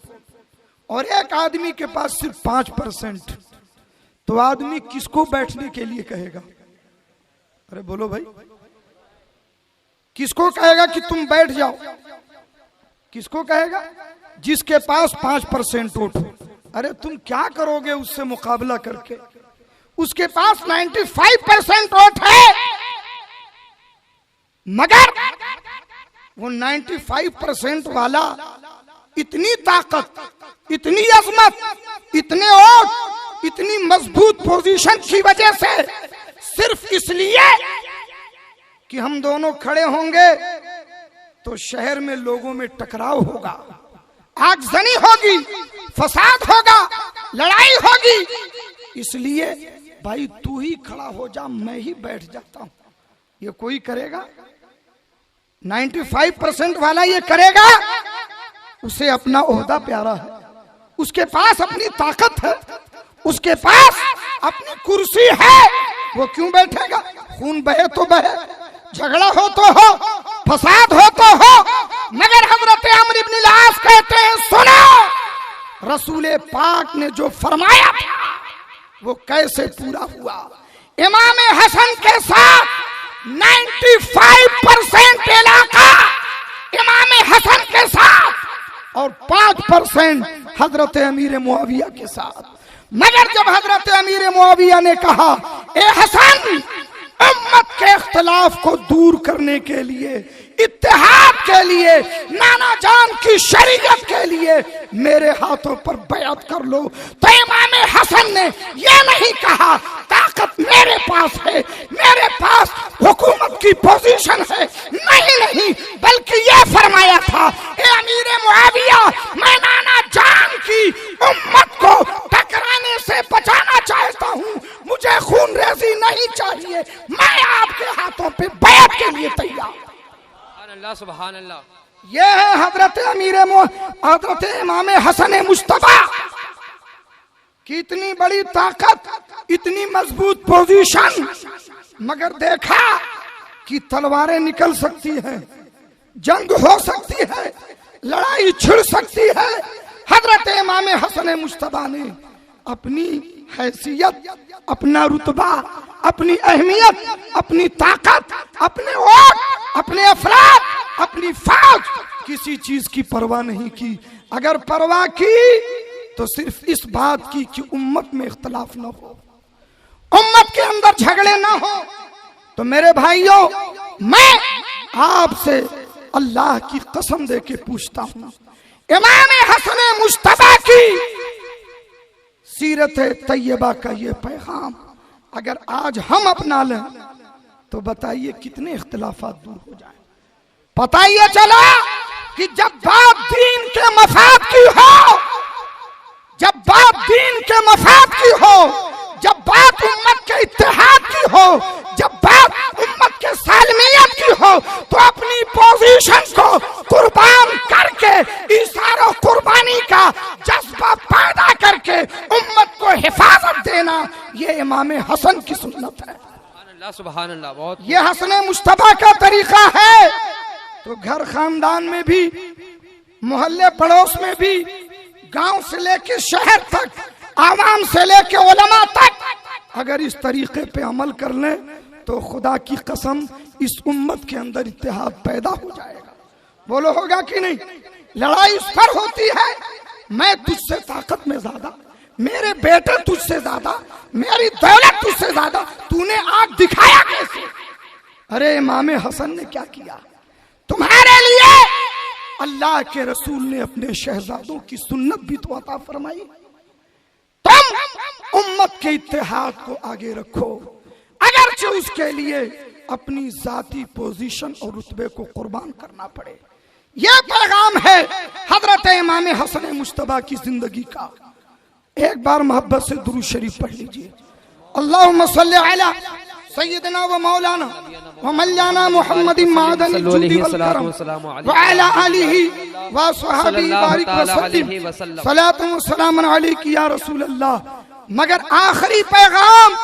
और एक आदमी के पास सिर्फ 5%, तो आदमी किसको बैठने के लिए कहेगा? अरे बोलो भाई, किसको कहेगा कि तुम बैठ जाओ? किसको कहेगा? जिसके पास 5% वोट हो। अरे तुम क्या करोगे उससे मुकाबला करके? उसके पास 95% वोट है, मगर वो 95% वाला इतनी ताकत, इतनी अजमत, इतने वोट, इतनी मजबूत पोजीशन की वजह से, सिर्फ इसलिए कि हम दोनों खड़े होंगे तो शहर में लोगों में टकराव होगा, आगजनी होगी, फसाद होगा, लड़ाई होगी, इसलिए भाई तू ही खड़ा हो जा, मैं ही बैठ जाता हूं। ये कोई करेगा? 95% वाला ये करेगा? उसे अपना ओहदा प्यारा है, उसके पास अपनी ताकत है, उसके पास अपनी कुर्सी है, वो क्यों बैठेगा? खून बहे तो बहे, झगड़ा हो तो हो, फसाद हो तो हो, मगर हजरत अमर इब्न आस कहते हैं सुनो, रसूल पाक ने जो फरमाया था वो कैसे पूरा हुआ। इमाम हसन के साथ 95% इलाका इमाम हसन के साथ और 5% हजरत अमीर मुआविया के साथ। मगर जब हजरत अमीर मुआविया ने कहा ए हसन, उम्मत के इख्तिलाफ को दूर करने के लिए, इत्तेहाद के लिए, नाना जान की शरीयत के लिए मेरे हाथों पर बैअत कर लो, तो इमाम हसन ने यह नहीं कहा ताकत मेरे पास है, मेरे पास हुकूमत की पोजीशन है, नहीं, बल्कि यह फरमाया था ए अमीर मुआविया, मैं नाना जान की उम्मत को टकराने से बचाना चाहता हूँ, मुझे खून रेजी नहीं चाहिए, मैं आपके हाथों पे बैअत के लिए तैयार। अल्लाह सुभान अल्लाह। ये है हजरत इमाम हसन मुस्तफा की इतनी बड़ी ताकत, इतनी मजबूत पोजीशन। मगर देखा कि तलवारें निकल सकती हैं, जंग हो सकती है, लड़ाई छिड़ सकती है। हजरत इमाम हसन मुस्तफा ने अपनी हैसियत, अपना रुतबा, अपनी अहमियत, अपनी ताकत, अपने वोट, अपने अफराद, अपनी फौज, किसी चीज की परवाह नहीं की। अगर परवाह की तो सिर्फ इस बात की कि उम्मत में इख्तिलाफ न हो, उम्मत के अंदर झगड़े न हो। तो मेरे भाइयों, मैं आपसे अल्लाह की कसम दे के पूछता हूं, इमाम हसन मुस्तफा की सीरत तैयबा का ये पैगाम अगर आज हम अपना लें तो बताइए कितने इख्तिलाफात दूर हो जाए। पता ये चला कि जब बात दीन के मफाद की हो, जब बात दीन के मफाद की हो, जब बात उम्मत के इत्तेहाद की हो, जब बात उम्मत के सालमियत की हो, तो अपनी पोजीशन को कुर्बान करके, इशारों कुर्बानी का जज्बा पैदा करके उम्मत को हिफाजत देना, ये इमाम हसन की सुन्नत है। अल्लाह सुभान अल्लाह। बहुत ये हसन मुस्तफा का तरीका है। तो घर खानदान में भी, मोहल्ले पड़ोस में भी, गांव से लेके शहर तक, आवाम से लेके उलमा तक, अगर इस तरीके पे अमल कर लें तो खुदा की कसम इस उम्मत के अंदर इत्तेहाद पैदा हो जाएगा। बोलो होगा कि नहीं? लड़ाई इस पर होती है, मैं तुझसे ताकत में ज्यादा, मेरे बेटे तुझसे ज्यादा, मेरी दौलत तुझसे ज्यादा, तूने आग दिखाया कैसे? अरे इमाम हसन ने क्या किया तुम्हारे लिए? अल्लाह के रसूल ने अपने शहजादों की सुन्नत भी तो अता फरमाई। तो तुम उम्मत के इत्तेहाद को आगे रखो, अगरचे उसके लिए अपनी जाती पोजीशन और रुतबे को कुर्बान करना पड़े। यह पैगाम है हजरत इमाम हसन मुश्तबा की जिंदगी का। एक बार मोहब्बत से दुरूद शरीफ पढ़ लीजिए। अल्लाहुम्मा सल्ली अला सय्यदना व मौलाना व मौलाना मुहम्मदिन मअदनिल जूदी वल करम व अला आलिहि व स्वहाबिहि बारिक व सल्लम सलातु व सलामुन अलैका या रसूल अल्लाह। मगर आखिरी पैगाम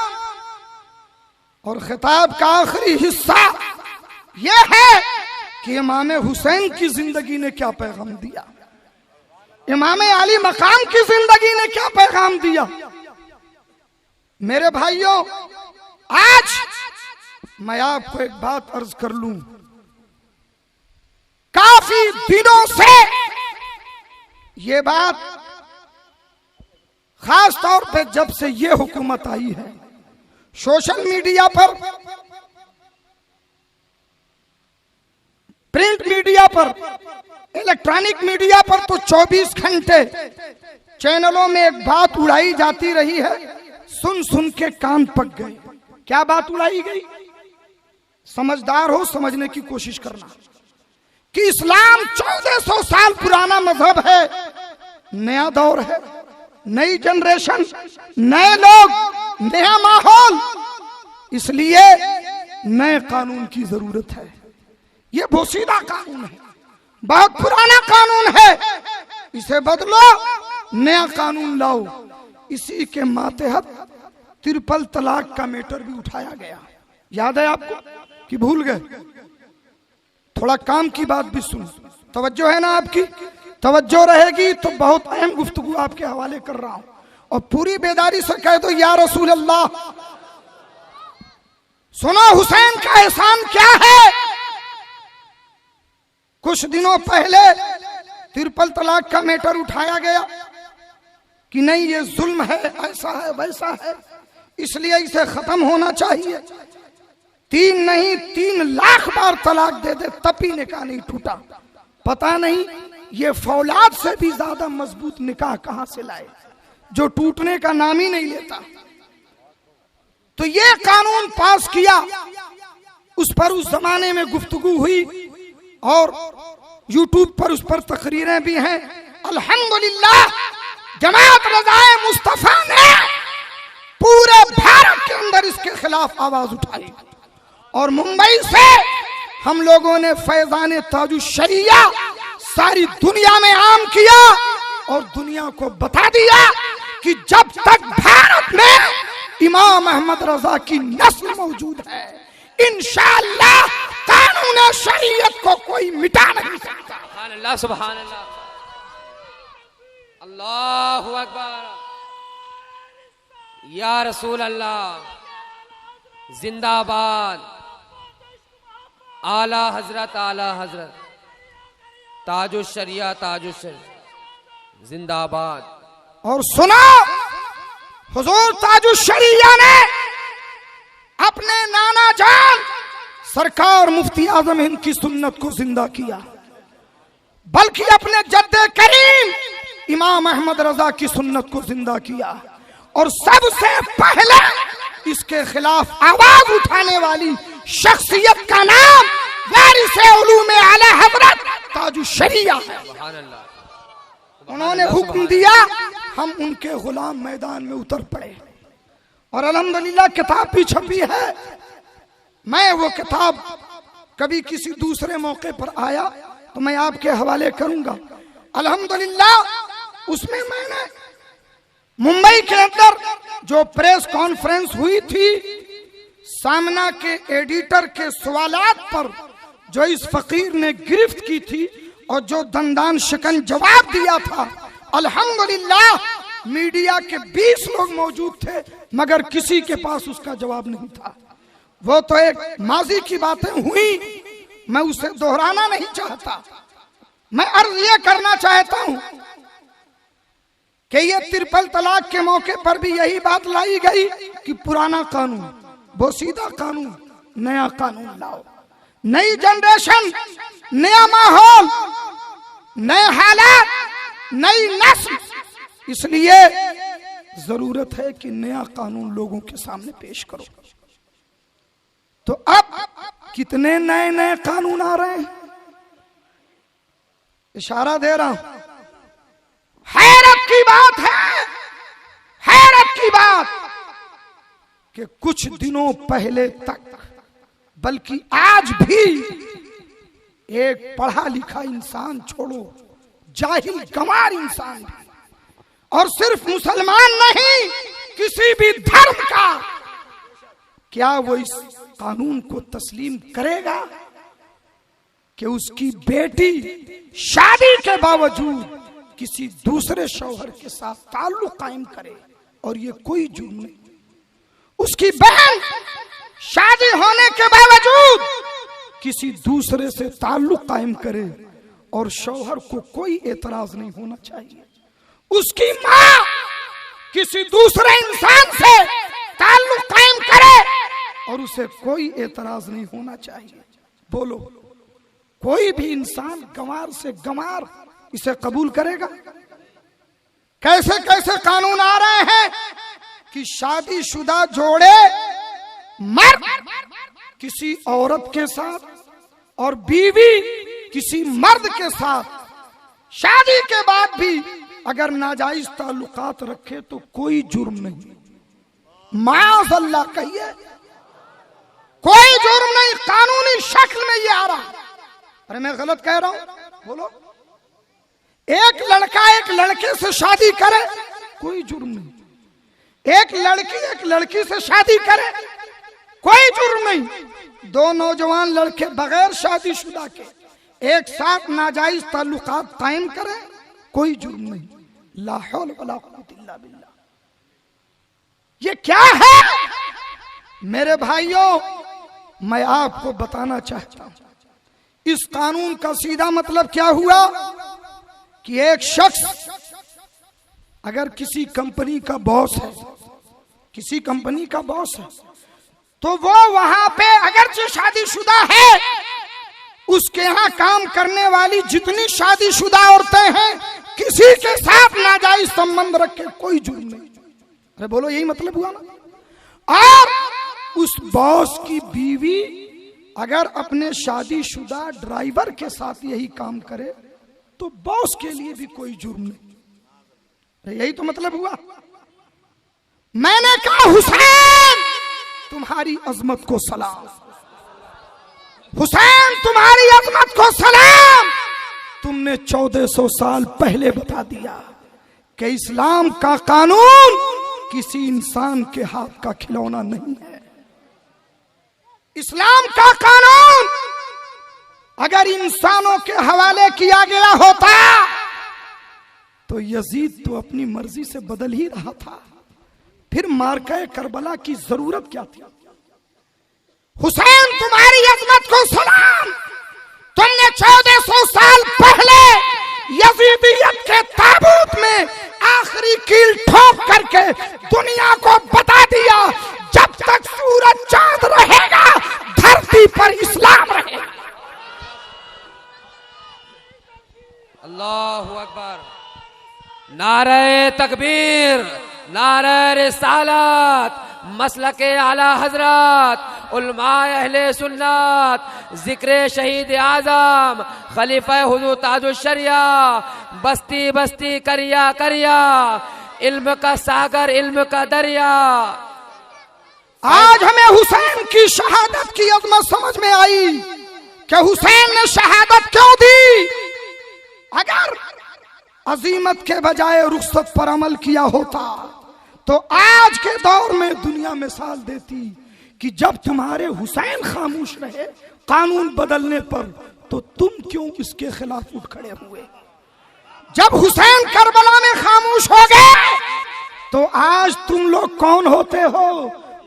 और खिताब का आखिरी हिस्सा यह है कि इमाम हुसैन की जिंदगी ने क्या पैगाम दिया, इमाम अली मकाम की जिंदगी ने क्या पैगाम दिया। मेरे भाइयों, आज मैं आपको एक बात अर्ज कर लूं, काफी दिनों से ये बात, खास तौर पे जब से ये हुकूमत आई है, सोशल मीडिया पर, प्रिंट मीडिया पर, इलेक्ट्रॉनिक मीडिया पर तो 24 घंटे चैनलों में एक बात उड़ाई जाती रही है, सुन सुन के कान पक गए। क्या बात उड़ाई गई? समझदार हो समझने की कोशिश करना कि इस्लाम 1400 साल पुराना मजहब है, नया दौर है, नई जनरेशन, नए लोग, नया माहौल, इसलिए नए कानून की जरूरत है। ये बोसीदा कानून है, बहुत पुराना कानून है, इसे बदलो, नया कानून लाओ। इसी के मातहत ट्रिपल तलाक का मैटर भी उठाया गया। याद है आपको कि भूल गए? थोड़ा काम की बात भी सुन, तवज्जो है ना आपकी? तवज्जो रहेगी तो बहुत अहम गुफ्तगू आपके हवाले कर रहा हूं, और पूरी बेदारी से कह दो या रसूल अल्लाह। सुनो हुसैन का एहसान क्या है। कुछ दिनों पहले ट्रिपल तलाक का मैटर उठाया गया कि नहीं ये जुल्म है, ऐसा है, वैसा है, इसलिए इसे खत्म होना चाहिए। 3 नहीं 3 लाख बार तलाक दे दे तब भी निकाह नहीं टूटा। पता नहीं ये फौलाद से भी ज्यादा मजबूत निकाह कहां से लाए, जो टूटने का नाम ही नहीं लेता। तो ये कानून पास किया, उस पर उस जमाने में गुफ्तगू हुई और यूट्यूब पर उस पर तकरीरें भी हैं। अल्हम्दुलिल्लाह जमात रज़ाए मुस्तफा ने पूरे भारत के अंदर इसके खिलाफ आवाज उठाई, और मुंबई से हम लोगों ने फैजान ताजुश शरिया सारी दुनिया में आम किया और दुनिया को बता दिया कि जब तक भारत में इमाम अहमद रजा की नस्ल मौजूद है, इंशाअल्लाह कानून शरीयत को कोई मिटा नहीं सकता। सुभान अल्लाह, सुभान अल्लाह, अल्लाहु अकबर, या रसूल अल्लाह, जिंदाबाद, आला हजरत ताजुश शरिया, ताजुश शरिया जिंदाबाद। और सुना, हुजूर ताजुश शरिया ने अपने नाना जान सरकार मुफ्ती आजम हिंद की सुन्नत को जिंदा किया, बल्कि अपने जद्दे करीम इमाम अहमद रजा की सुन्नत को जिंदा किया, और सबसे पहले इसके खिलाफ आवाज उठाने वाली शख्सियत का नाम वारिसे उलूम आला हजरत ताजुश शरिया है। उन्होंने हुक्म दिया, हम उनके गुलाम मैदान में उतर पड़े, और अल्हम्दुलिल्लाह किताब भी छपी है। मैं वो किताब कभी किसी दूसरे मौके पर आया तो मैं आपके हवाले करूंगा। अल्हम्दुलिल्लाह उसमें मैंने मुंबई के अंदर जो प्रेस कॉन्फ्रेंस हुई थी, सामना के एडिटर के सवालात पर जो इस फकीर ने गिरफ्त की थी और जो दंदान शिकन जवाब दिया था, अल्हम्दुलिल्लाह मीडिया के 20 लोग मौजूद थे, मगर किसी के पास उसका जवाब नहीं था। वो तो एक माजी की बातें हुई, मैं उसे दोहराना नहीं चाहता। मैं अर्ज ये करना चाहता हूं कि ये ट्रिपल तलाक के मौके पर भी यही बात लाई गई कि पुराना कानून, बोसीदा कानून, नया कानून लाओ। नई जनरेशन, नया माहौल, नए हालात, नई नस्ल। इसलिए जरूरत है कि नया कानून लोगों के सामने पेश करो। तो अब कितने नए नए कानून आ रहे हैं, इशारा दे रहा हूं। हैरत की बात है, हैरत की बात कि कुछ दिनों पहले तक, बल्कि आज भी, एक पढ़ा लिखा इंसान छोड़ो, जाहिल गंवार इंसान भी, और सिर्फ मुसलमान नहीं, किसी भी धर्म का, क्या वो इस कानून को तस्लीम करेगा कि उसकी बेटी शादी के बावजूद किसी दूसरे शौहर के साथ ताल्लुक कायम करे और ये कोई जुर्म नहीं? उसकी बहन शादी होने के बावजूद किसी दूसरे से ताल्लुक कायम करे और शौहर को कोई एतराज नहीं होना चाहिए। उसकी माँ किसी दूसरे इंसान से ताल्लुक कायम करे और उसे कोई एतराज नहीं होना चाहिए। बोलो, कोई भी इंसान गंवार से गंवार इसे कबूल करेगा? कैसे कैसे कानून आ रहे हैं कि शादीशुदा जोड़े, मर्द किसी औरत के साथ और बीवी किसी मर्द के साथ शादी के बाद भी अगर नाजायज ताल्लुकात रखे तो कोई जुर्म नहीं। माअज़ल्लाह कहिए, कोई जुर्म नहीं, कानूनी शक्ल में ये आ रहा है। अरे मैं गलत कह रहा हूं? बोलो। एक लड़का एक लड़के से शादी करे, कोई जुर्म नहीं। एक लड़की एक लड़की से शादी करे, कोई जुर्म नहीं। दो नौजवान लड़के बगैर शादीशुदा के एक साथ नाजायज ताल्लुकात कायम करें, कोई जुर्म नहीं। ला हौल वला कुव्वता इल्ला बिल्लाह। ये क्या है मेरे भाइयों? मैं आपको बताना चाहता हूं, इस कानून का सीधा मतलब क्या हुआ कि एक शख्स अगर किसी कंपनी का बॉस है, किसी कंपनी का बॉस है, तो वो वहां पे अगरचे शादीशुदा है, उसके यहां काम करने वाली जितनी शादीशुदा औरतें हैं, किसी के साथ नाजायज संबंध रखे, कोई जुर्म नहीं। अरे बोलो, यही मतलब हुआ ना? और उस बॉस की बीवी अगर अपने शादीशुदा ड्राइवर के साथ यही काम करे तो बॉस के लिए भी कोई जुर्म नहीं। यही तो मतलब हुआ। मैंने कहा, हुसैन तुम्हारी अजमत को सलाम, हुसैन तुम्हारी अजमत को सलाम। तुमने 1400 साल पहले बता दिया कि इस्लाम का कानून किसी इंसान के हाथ का खिलौना नहीं है। इस्लाम का कानून अगर इंसानों के हवाले किया गया होता तो यजीद तो अपनी मर्जी से बदल ही रहा था, फिर मार्का करबला की जरूरत क्या थी? हुसैन तुम्हारी अजमत को सलाम। तुमने 1400 साल पहले यजीदियत के ताबूत में आखिरी कील ठोक करके दुनिया को बता दिया, जब तक सूरज चांद रहेगा धरती पर इस्लाम रहेगा। अल्लाहु अकबर। नारे तकबीर, नारे रिसालत, मसलके आला हजरत, उलमाए अहले सुन्नत, जिक्र शहीद आजम, खलीफा हुजूर ताजुल शरिया, बस्ती बस्ती करिया करिया, इल्म का सागर इल्म का दरिया। आज हमें हुसैन की शहादत की अजमत समझ में आई कि हुसैन ने शहादत क्यों दी। अगर अजीमत के बजाय रुखसत पर अमल किया होता तो आज के दौर में दुनिया मिसाल देती कि जब तुम्हारे हुसैन खामोश रहे कानून बदलने पर, तो तुम क्यों इसके खिलाफ उठ खड़े हुए? जब हुसैन करबला में खामोश हो गए तो आज तुम लोग कौन होते हो?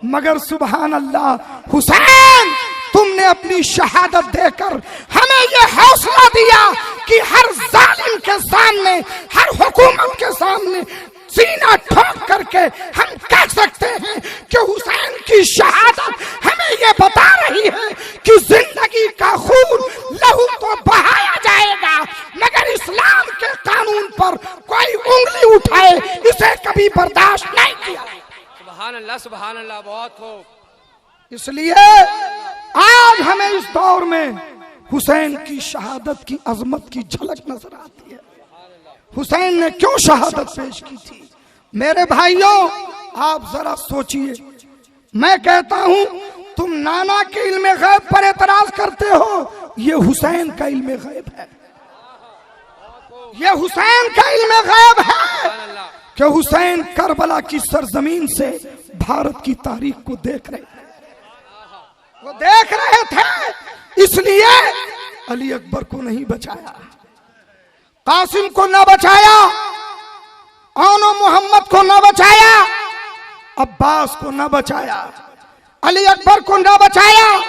मगर सुभान अल्लाह, हुसैन तुमने अपनी शहादत देकर हमें यह हौसला दिया कि हर जालिम के सामने, हर हुकूमत के सामने सीना ठोक करके हम कह सकते हैं कि हुसैन की शहादत हमें यह बता रही है कि जिंदगी का खून लहू तो बहाया जाएगा, मगर इस्लाम के कानून कानून पर कोई उंगली उठाए इसे कभी बर्दाश्त नहीं किया। सुभान अल्लाह, बहुत खूब। इसलिए आज हमें इस दौर में हुसैन की शहादत की अजमत की झलक नजर आती है। हुसैन ने क्यों शहादत पेश की थी? मेरे भाइयों, आप जरा सोचिए। मैं कहता हूं तुम नाना के इल्मे गैब पर एतराज करते हो, ये हुसैन का इल्मे गैब है। ये हुसैन का इल्मे गैब है कि हुसैन करबला की सरजमीन से भारत की तारीख को देख रहे थे। वो देख रहे थे, इसलिए अली अकबर को नहीं बचाया, कासिम को न बचाया, औनो मोहम्मद को न बचाया, अब्बास को न बचाया, अली अकबर को न बचाया,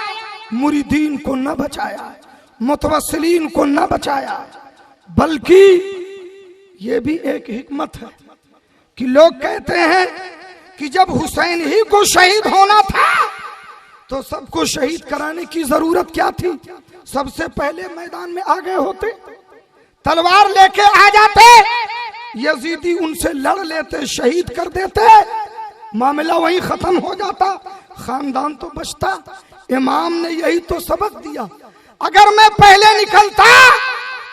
मुरीदीन को न बचाया, मुतवस्सिलीन को न बचाया। बल्कि ये भी एक हिकमत है कि लोग कहते हैं कि जब हुसैन ही को शहीद होना था तो सबको शहीद कराने की जरूरत क्या थी? सबसे पहले मैदान में आ गए होते, तलवार लेके आ जाते, यजीदी उनसे लड़ लेते, शहीद कर देते, मामला वहीं खत्म हो जाता, खानदान तो बचता। इमाम ने यही तो सबक दिया। अगर मैं पहले निकलता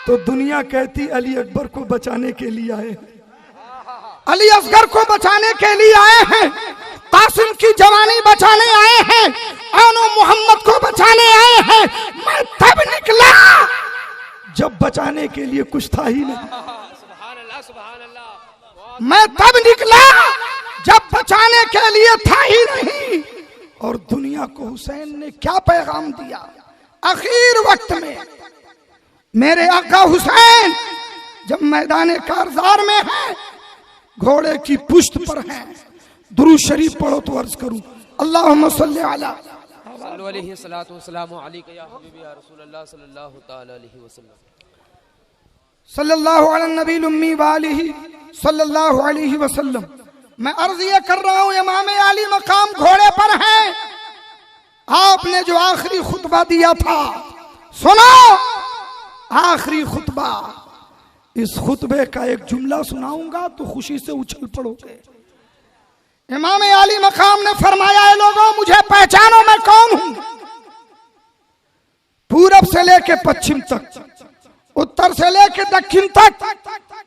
तो दुनिया कहती अली अकबर को बचाने के लिए आए हैं, अली असगर को बचाने के लिए आए हैं, कासिम की जवानी बचाने आए हैं, औनो मोहम्मद को बचाने आए हैं। मैं तब निकला जब बचाने के लिए कुछ था ही नहीं। मैं तब निकला जब बचाने के लिए था ही नहीं। और दुनिया को हुसैन ने क्या पैगाम दिया? आखिर वक्त में मेरे आका हुसैन जब मैदान कारजार में है, घोड़े की पुश्त पर है, दुरूद शरीफ पढ़ो तो अर्ज करूं, अल्लाहुम्मा सल्ली अला सल्लल्लाहु अलैहि वसल्लम, सल्लल्लाहु अला नबी उम्मी व आलिही सल्लल्लाहु अलैहि वसल्लम। मैं अर्ज ये कर रहा हूं, इमाम आली मकाम घोड़े पर हैं। आपने जो आखिरी खुतबा दिया था, सुनो आखिरी खुतबा। इस खुतबे का एक जुमला सुनाऊंगा तो खुशी से उछल पड़ोगे। इमाम आली मकाम ने फरमाया, है लोगों मुझे पहचानो मैं कौन हूं। पूरब से लेके पश्चिम तक, उत्तर से लेके दक्षिण तक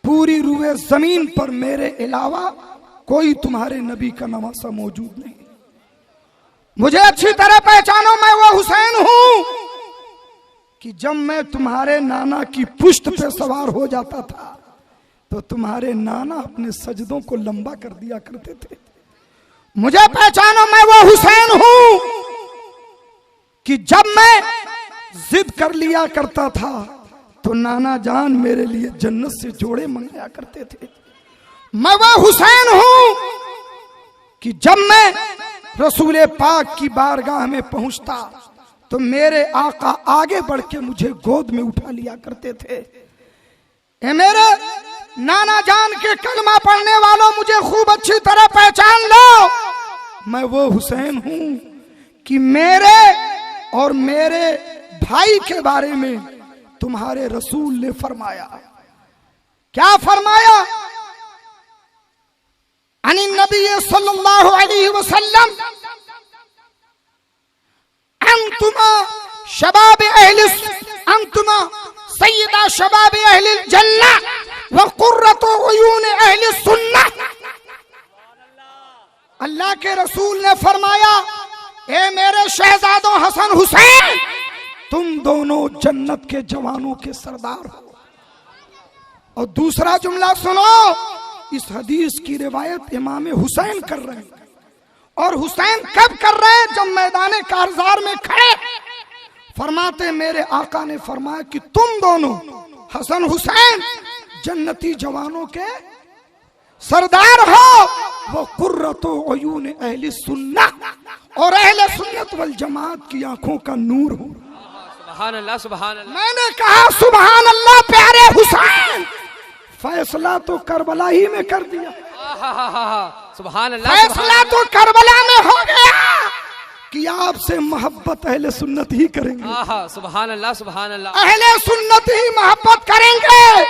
पूरी रूए जमीन पर मेरे अलावा कोई तुम्हारे नबी का नवासा मौजूद नहीं। मुझे अच्छी तरह पहचानो, मैं वो हुसैन हूं कि जब मैं तुम्हारे नाना की पुश्त पे सवार हो जाता था तो तुम्हारे नाना अपने सजदों को लंबा कर दिया करते थे। मुझे पहचानो, मैं वो हुसैन हूं कि जब मैं जिद कर लिया करता था तो नाना जान मेरे लिए जन्नत से जोड़े मंगाया करते थे। मैं वो हुसैन हूं कि जब मैं रसूल पाक की बारगाह में पहुंचता तो मेरे आका आगे बढ़ के मुझे गोद में उठा लिया करते थे। ए मेरे नाना जान के कलमा पढ़ने वालों, मुझे खूब अच्छी तरह पहचान लो, मैं वो हुसैन हूं कि मेरे और मेरे भाई के बारे में तुम्हारे रसूल ने फरमाया। क्या फरमाया? अनी नबी सल्लल्लाहु अलैहि वसल्लम अंतुमा शबाब अहल, अंतुमा सय्यदा शबाब अहल जन्नह व कुर्रतु उयून अहल सुन्नह। अल्लाह के रसूल ने फरमाया, ए मेरे शहजादों हसन हुसैन, तुम दोनों जन्नत के जवानों के सरदार हो। और दूसरा जुमला सुनो, इस हदीस की रिवायत इमाम हुसैन कर रहे हैं। और हुसैन कब कर रहे हैं? जब मैदान कारजार में खड़े फरमाते, मेरे आका ने फरमाया कि तुम दोनों हसन हुसैन जन्नती जवानों के सरदार हो। वो कुर्रतो उयून अहले सुन्नह, और अहले सुन्नत वल जमात की आंखों का नूर हो। सुभान अल्लाह, सुभान अल्लाह। मैंने कहा सुभान अल्लाह प्यारे हुसैन, फैसला तो करबला ही में कर दिया। सुभान अल्लाह, फैसला तो करबला में हो गया कि आपसे मोहब्बत अहले सुन्नत ही करेंगे। सुभान अल्लाह, सुभान अल्लाह। अहले सुन्नत ही मोहब्बत करेंगे।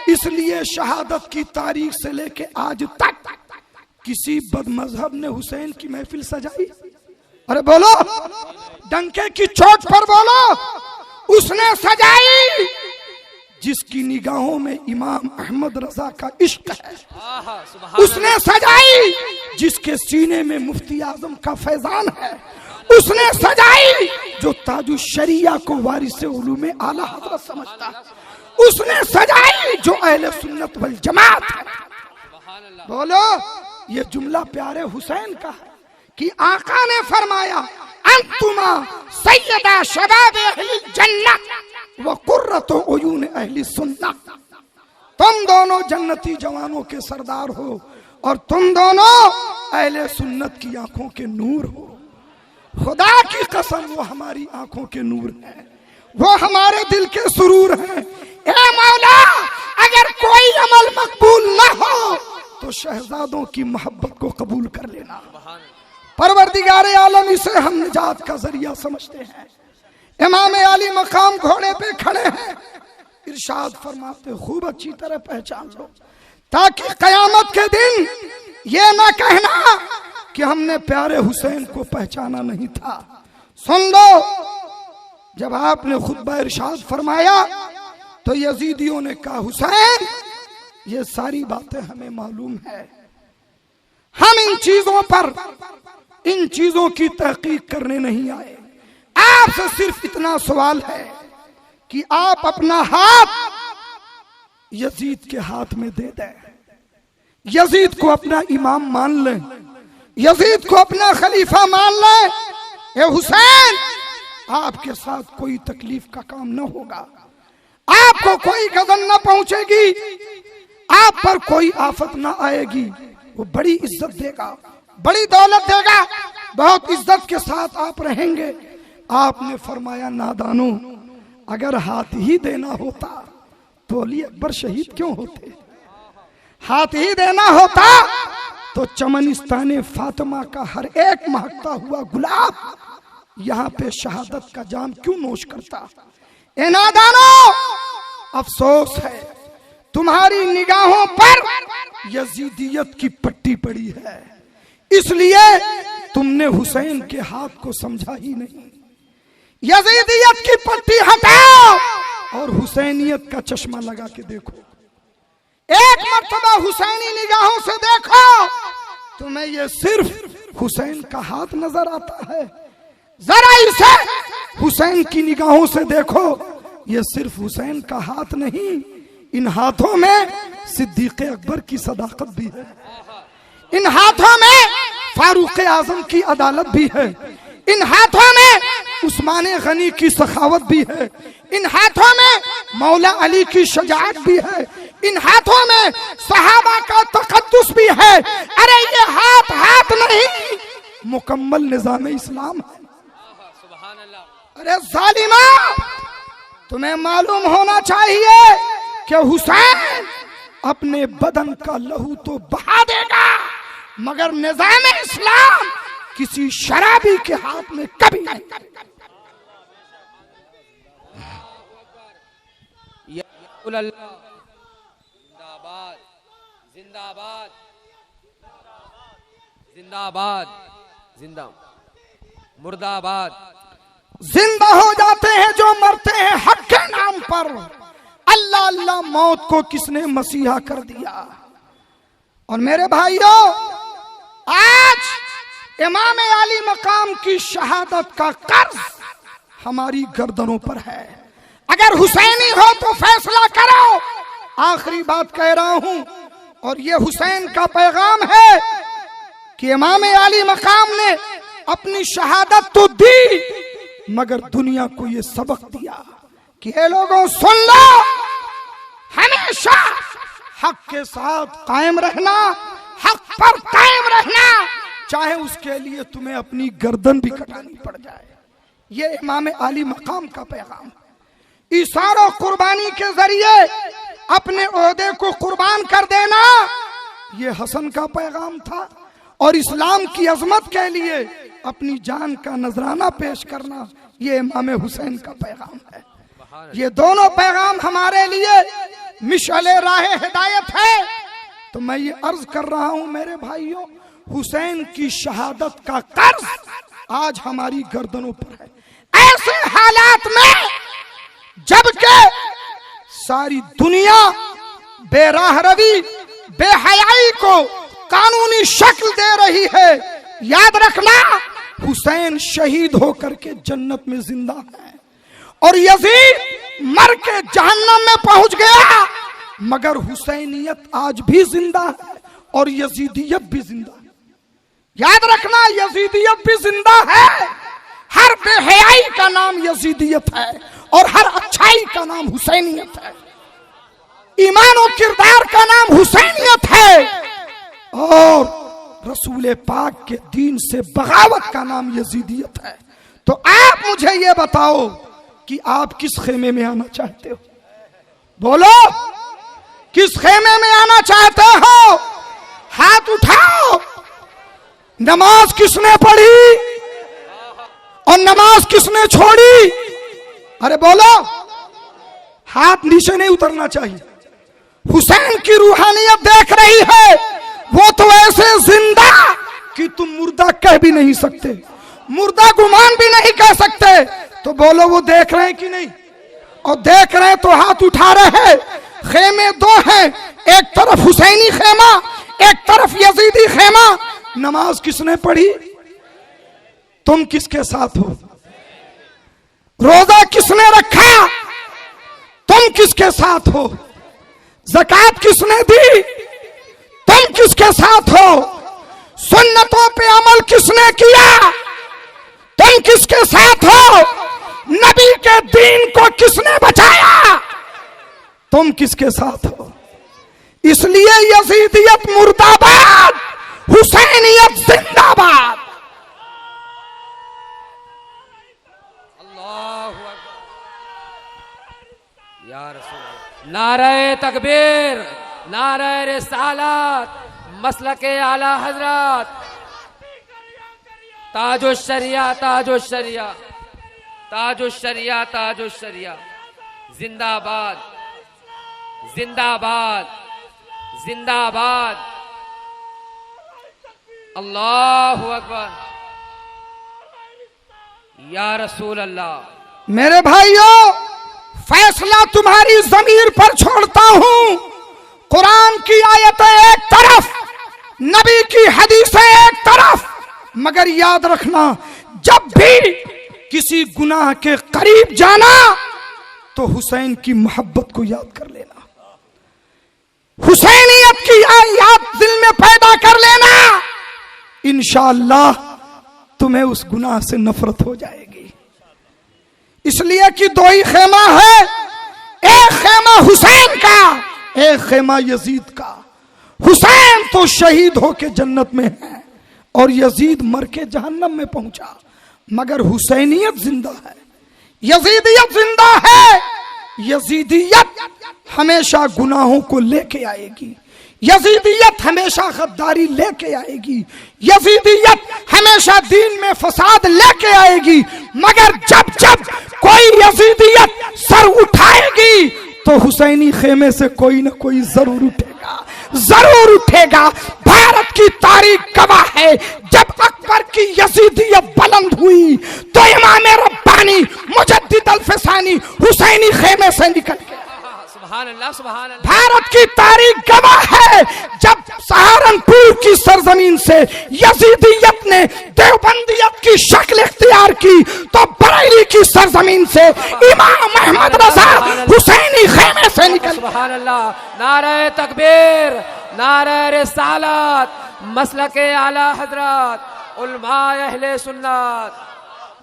इसलिए शहादत की तारीख से लेके आज तक किसी बदमजहब ने हुसैन की महफिल सजाई? अरे बोलो, डंके की चोट पर बोलो, उसने सजाई जिसकी निगाहों में इमाम अहमद रजा का इश्क है। उसने सजाई जिसके सीने में मुफ्ती आजम का फैजान है। उसने सजाई जो ताजु शरिया को वारिस उलूम आला हज़रत समझता है। उसने सजाई जो अहले सुन्नत वल जमात है। बोलो, ये जुमला प्यारे हुसैन का है कि आका ने फरमाया, अंतुमा सैयदा शबाब अहली जन्नत व कुर्रतु उयून अहली सुन्नत। तुम दोनों जन्नती जवानों के सरदार हो और तुम दोनों अहले सुन्नत की आंखों के नूर हो। खुदा की कसम, वो हमारी आंखों के नूर हैं, वो हमारे दिल के सुरूर हैं। ए मौला, अगर कोई अमल मकबूल न हो तो शहजादों की मोहब्बत को कबूल कर लेना। परवरदिगारे आलम, इसे हम निजात का जरिया समझते हैं। इमाम आली मकाम घोड़े पे खड़े हैं, इरशाद फरमाते, खूब अच्छी तरह पहचान लो ताकि कयामत के दिन ये ना कहना कि हमने प्यारे हुसैन को पहचाना नहीं था। सुन लो, जब आपने खुतबा इरशाद फरमाया तो यजीदियों ने कहा, हुसैन ये सारी बातें हमें मालूम है, हम इन चीजों पर, इन चीजों की तहकीक करने नहीं आए। आपसे सिर्फ इतना सवाल है कि आप अपना हाथ यजीद के हाथ में दे दें, यजीद को अपना इमाम मान लें, यजीद को अपना खलीफा मान लें। ए हुसैन, आपके साथ कोई तकलीफ का काम न होगा, आपको कोई गजन न पहुंचेगी, आप पर कोई आफत न आएगी। वो बड़ी इज्जत देगा, बड़ी दौलत देगा, बहुत इज्जत के साथ आप रहेंगे। आपने फरमाया, नादानो, अगर हाथ ही देना होता तो अली अकबर शहीद क्यों होते? हाथ ही देना होता तो चमनिस्ताने फातिमा का हर एक महकता हुआ गुलाब यहाँ पे शहादत का जाम क्यों नोश करता? ए नादानो, अफसोस है तुम्हारी निगाहों पर यजीदियत की पट्टी पड़ी है, इसलिए तुमने हुसैन के हाथ को समझा ही नहीं। यजीदियत की पट्टी हटाओ और हुसैनियत का चश्मा लगा के देखो। एक मर्तबा हुसैनी निगाहों से देखो, तुम्हें ये सिर्फ हुसैन का हाथ नजर आता है। जरा इसे हुसैन की निगाहों से देखो, ये सिर्फ हुसैन का हाथ नहीं, इन हाथों में सिद्दीक अकबर की सदाकत भी है, इन हाथों में फारूक आजम की अदालत भी है, इन हाथों में उस्मान गनी की सखावत भी है, इन हाथों में मौला अली की शजाअत भी है, इन हाथों में सहाबा का तकद्दुस भी है। अरे ये हाथ हाथ नहीं, मुकम्मल निजाम इस्लाम है। अरे जालिमा, तुम्हें मालूम होना चाहिए कि हुसैन अपने बदन का लहू तो बहा देगा, मगर निजाम इस्लाम किसी शराबी के हाथ में कभी नहीं। जिंदाबाद, जिंदाबाद, जिंदाबाद, जिंदा मुर्दाबाद। जिंदा हो जाते हैं जो मरते हैं हक के नाम पर। अल्लाह अल्लाह, मौत को किसने मसीहा कर दिया। और मेरे भाइयों, आज इमाम आली मकाम की शहादत का कर्ज हमारी गर्दनों पर है। अगर हुसैनी हो तो फैसला करो। आखिरी बात कह रहा हूं, और ये हुसैन का पैगाम है कि इमाम आली मकाम ने अपनी शहादत तो दी, मगर दुनिया को ये सबक दिया कि ये लोगों सुन लो, हमेशा हक के साथ कायम रहना, हक पर कायम रहना, चाहे उसके लिए तुम्हें अपनी गर्दन भी कटानी पड़ जाए। ये इमाम आली मकाम का पैगाम है। इशारा कुर्बानी के जरिए अपने ओहदे को कुर्बान कर देना, ये हसन का पैगाम था। और इस्लाम की अजमत के लिए अपनी जान का नजराना पेश करना, ये इमाम हुसैन का पैगाम है। ये दोनों पैगाम हमारे लिए मिशअले राह हिदायत है। तो मैं ये अर्ज कर रहा हूं मेरे भाइयों, हुसैन की शहादत का कर्ज आज हमारी गर्दनों पर है। ऐसे हालात में जबकि सारी दुनिया बेराहरवी बेहयाई को कानूनी शक्ल दे रही है, याद रखना हुसैन शहीद होकर के जन्नत में जिंदा है और यजीद मर के जहन्नम में पहुंच गया, मगर हुसैनियत आज भी जिंदा है और यजीदियत भी जिंदा है। याद रखना यजीदियत भी जिंदा है। हर बेहयाई का नाम यजीदियत है और हर अच्छाई का नाम हुसैनियत है। ईमान और किरदार का नाम हुसैनियत है और रसूल पाक के दीन से बगावत का नाम यजीदियत है। तो आप मुझे ये बताओ कि आप किस खेमे में आना चाहते हो? बोलो, किस खेमे में आना चाहते हो? हाथ उठाओ। नमाज किसने पढ़ी और नमाज किसने छोड़ी? अरे बोलो, हाथ नीचे नहीं उतरना चाहिए। हुसैन की रूहानियत देख रही है, वो तो ऐसे जिंदा कि तुम मुर्दा कह भी नहीं सकते, मुर्दा गुमान भी नहीं कह सकते। तो बोलो, वो देख रहे हैं कि नहीं? और देख रहे हैं तो हाथ उठा रहे हैं। खेमे दो हैं, एक तरफ हुसैनी खेमा, एक तरफ यजीदी खेमा। नमाज किसने पढ़ी? तुम किसके साथ हो? रोजा किसने रखा? तुम किसके साथ हो? ज़कात किसने दी? तुम किसके साथ हो? सुन्नतों पे अमल किसने किया? तुम किसके साथ हो? नबी के दीन को किसने बचाया? तुम किसके साथ हो? इसलिए यजीदियत मुर्दाबाद, हुसैनियत जिंदाबाद। अल्लाहु अकबर। या रसूल, नारे तकबीर, नारे रिसालत, मसलके आला हजरत, ताजुश शरिया, ताजुश शरिया, ताजुश शरिया, ताजुश शरिया, जिंदाबाद, जिंदाबाद, जिंदाबाद। अल्लाहु अकबर। या रसूल अल्लाह। मेरे भाइयों, फैसला तुम्हारी जमीर पर छोड़ता हूं। कुरान की आयतें एक तरफ, नबी की हदीसें एक तरफ, मगर याद रखना, जब भी किसी गुनाह के करीब जाना तो हुसैन की मोहब्बत को याद कर लेना, हुसैनियत की याद दिल में पैदा कर लेना। इंशाअल्लाह तुम्हें उस गुनाह से नफरत हो जाएगी। इसलिए कि दो ही खेमा है, एक खेमा हुसैन का, एक खेमा यजीद का। हुसैन तो शहीद होके जन्नत में है और यजीद मर के जहन्नम में पहुंचा, मगर हुसैनियत जिंदा है, यजीदियत जिंदा है। यजीदियत हमेशा गुनाहों को लेके आएगी, यजीदियत हमेशा गद्दारी लेके आएगी, यजीदियत हमेशा दीन में फसाद लेके आएगी। मगर जब जब कोई यजीदियत सर उठाएगी तो हुसैनी खेमे से कोई ना कोई जरूर उठेगा, जरूर उठेगा। भारत की तारीख गवाह है, जब अकबर की यजीदियत बुलंद हुई तो इमाम रब्बानी मुजद्दिद अल-फसानी हुसैनी खेमे से निकल गया। सुभान अल्लाह, सुभान अल्लाह। भारत की तारीख गवाह है, जब सहारनपुर की सरजमीन से यजीदियत ने देवबंदियत की शक्ल इख्तियार की तो बरेली की सरजमीन से इमाम अहमद रजा हुसैनी खेमे से निकल। सुभान अल्लाह। नारे तकबीर, नारे रिसालत, मसलके आला हजरत, उलमा अहले सुन्नत।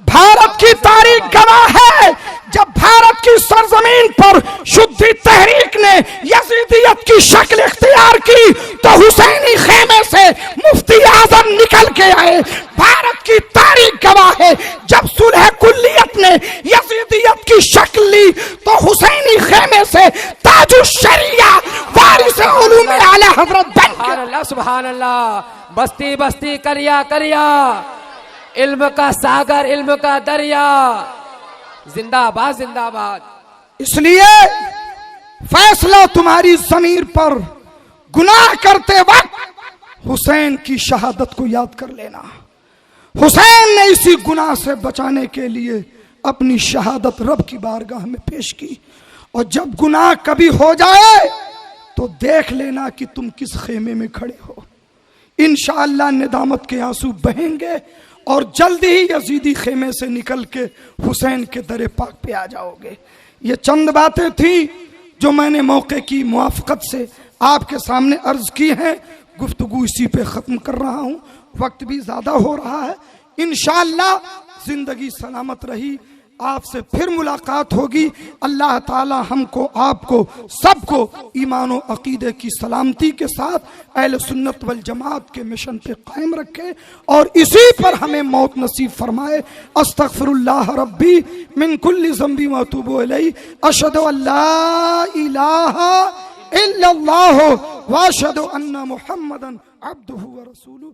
भारत की तारीख गवाह है, जब भारत की सरजमीन पर शुद्धि तहरीक ने यजीदियत की शक्ल इख्तियार की तो हुसैनी खेमे से मुफ्ती आजम निकल के आए। भारत की तारीख गवाह है, जब सुलह कुल्लियत ने यजीदियत की शक्ल ली तो हुसैनी खेमे से ताजुश शरिया वारिस उलूम आला हजरत बन के। सुभान अल्लाह, सुभान अल्लाह। बस्ती बस्ती करिया करिया, इल्म का सागर, इल्म का दरिया, जिंदाबाद, जिंदाबाद। इसलिए फैसला तुम्हारी ज़मीर पर। गुनाह करते वक्त हुसैन की शहादत को याद कर लेना। हुसैन ने इसी गुनाह से बचाने के लिए अपनी शहादत रब की बारगाह में पेश की। और जब गुनाह कभी हो जाए तो देख लेना कि तुम किस खेमे में खड़े हो। इंशाअल्लाह निदामत के आंसू बहेंगे और जल्दी ही यजीदी खेमे से निकल के हुसैन के दरे पाक पे आ जाओगे। ये चंद बातें थी जो मैंने मौके की मुआफ़क़त से आपके सामने अर्ज की हैं। गुफ्तगू इसी पे ख़त्म कर रहा हूँ, वक्त भी ज़्यादा हो रहा है। इंशाअल्लाह ज़िंदगी सलामत रही, आपसे फिर मुलाकात होगी। अल्लाह ताला हमको आपको सबको ईमान और अकीदे की सलामती के साथ अहले सुन्नत वल जमात के मिशन पे कायम रखे और इसी पर हमें मौत नसीब फरमाए। अस्तगफिरुल्लाह रब्बी मिन कुल्ली ज़ंबी व अतूबु इलैहि। अशहदु अल्ला इलाहा इल्लल्लाह व अशहदु अन्ना मुहम्मदन अब्दुहु व रसूलुहु।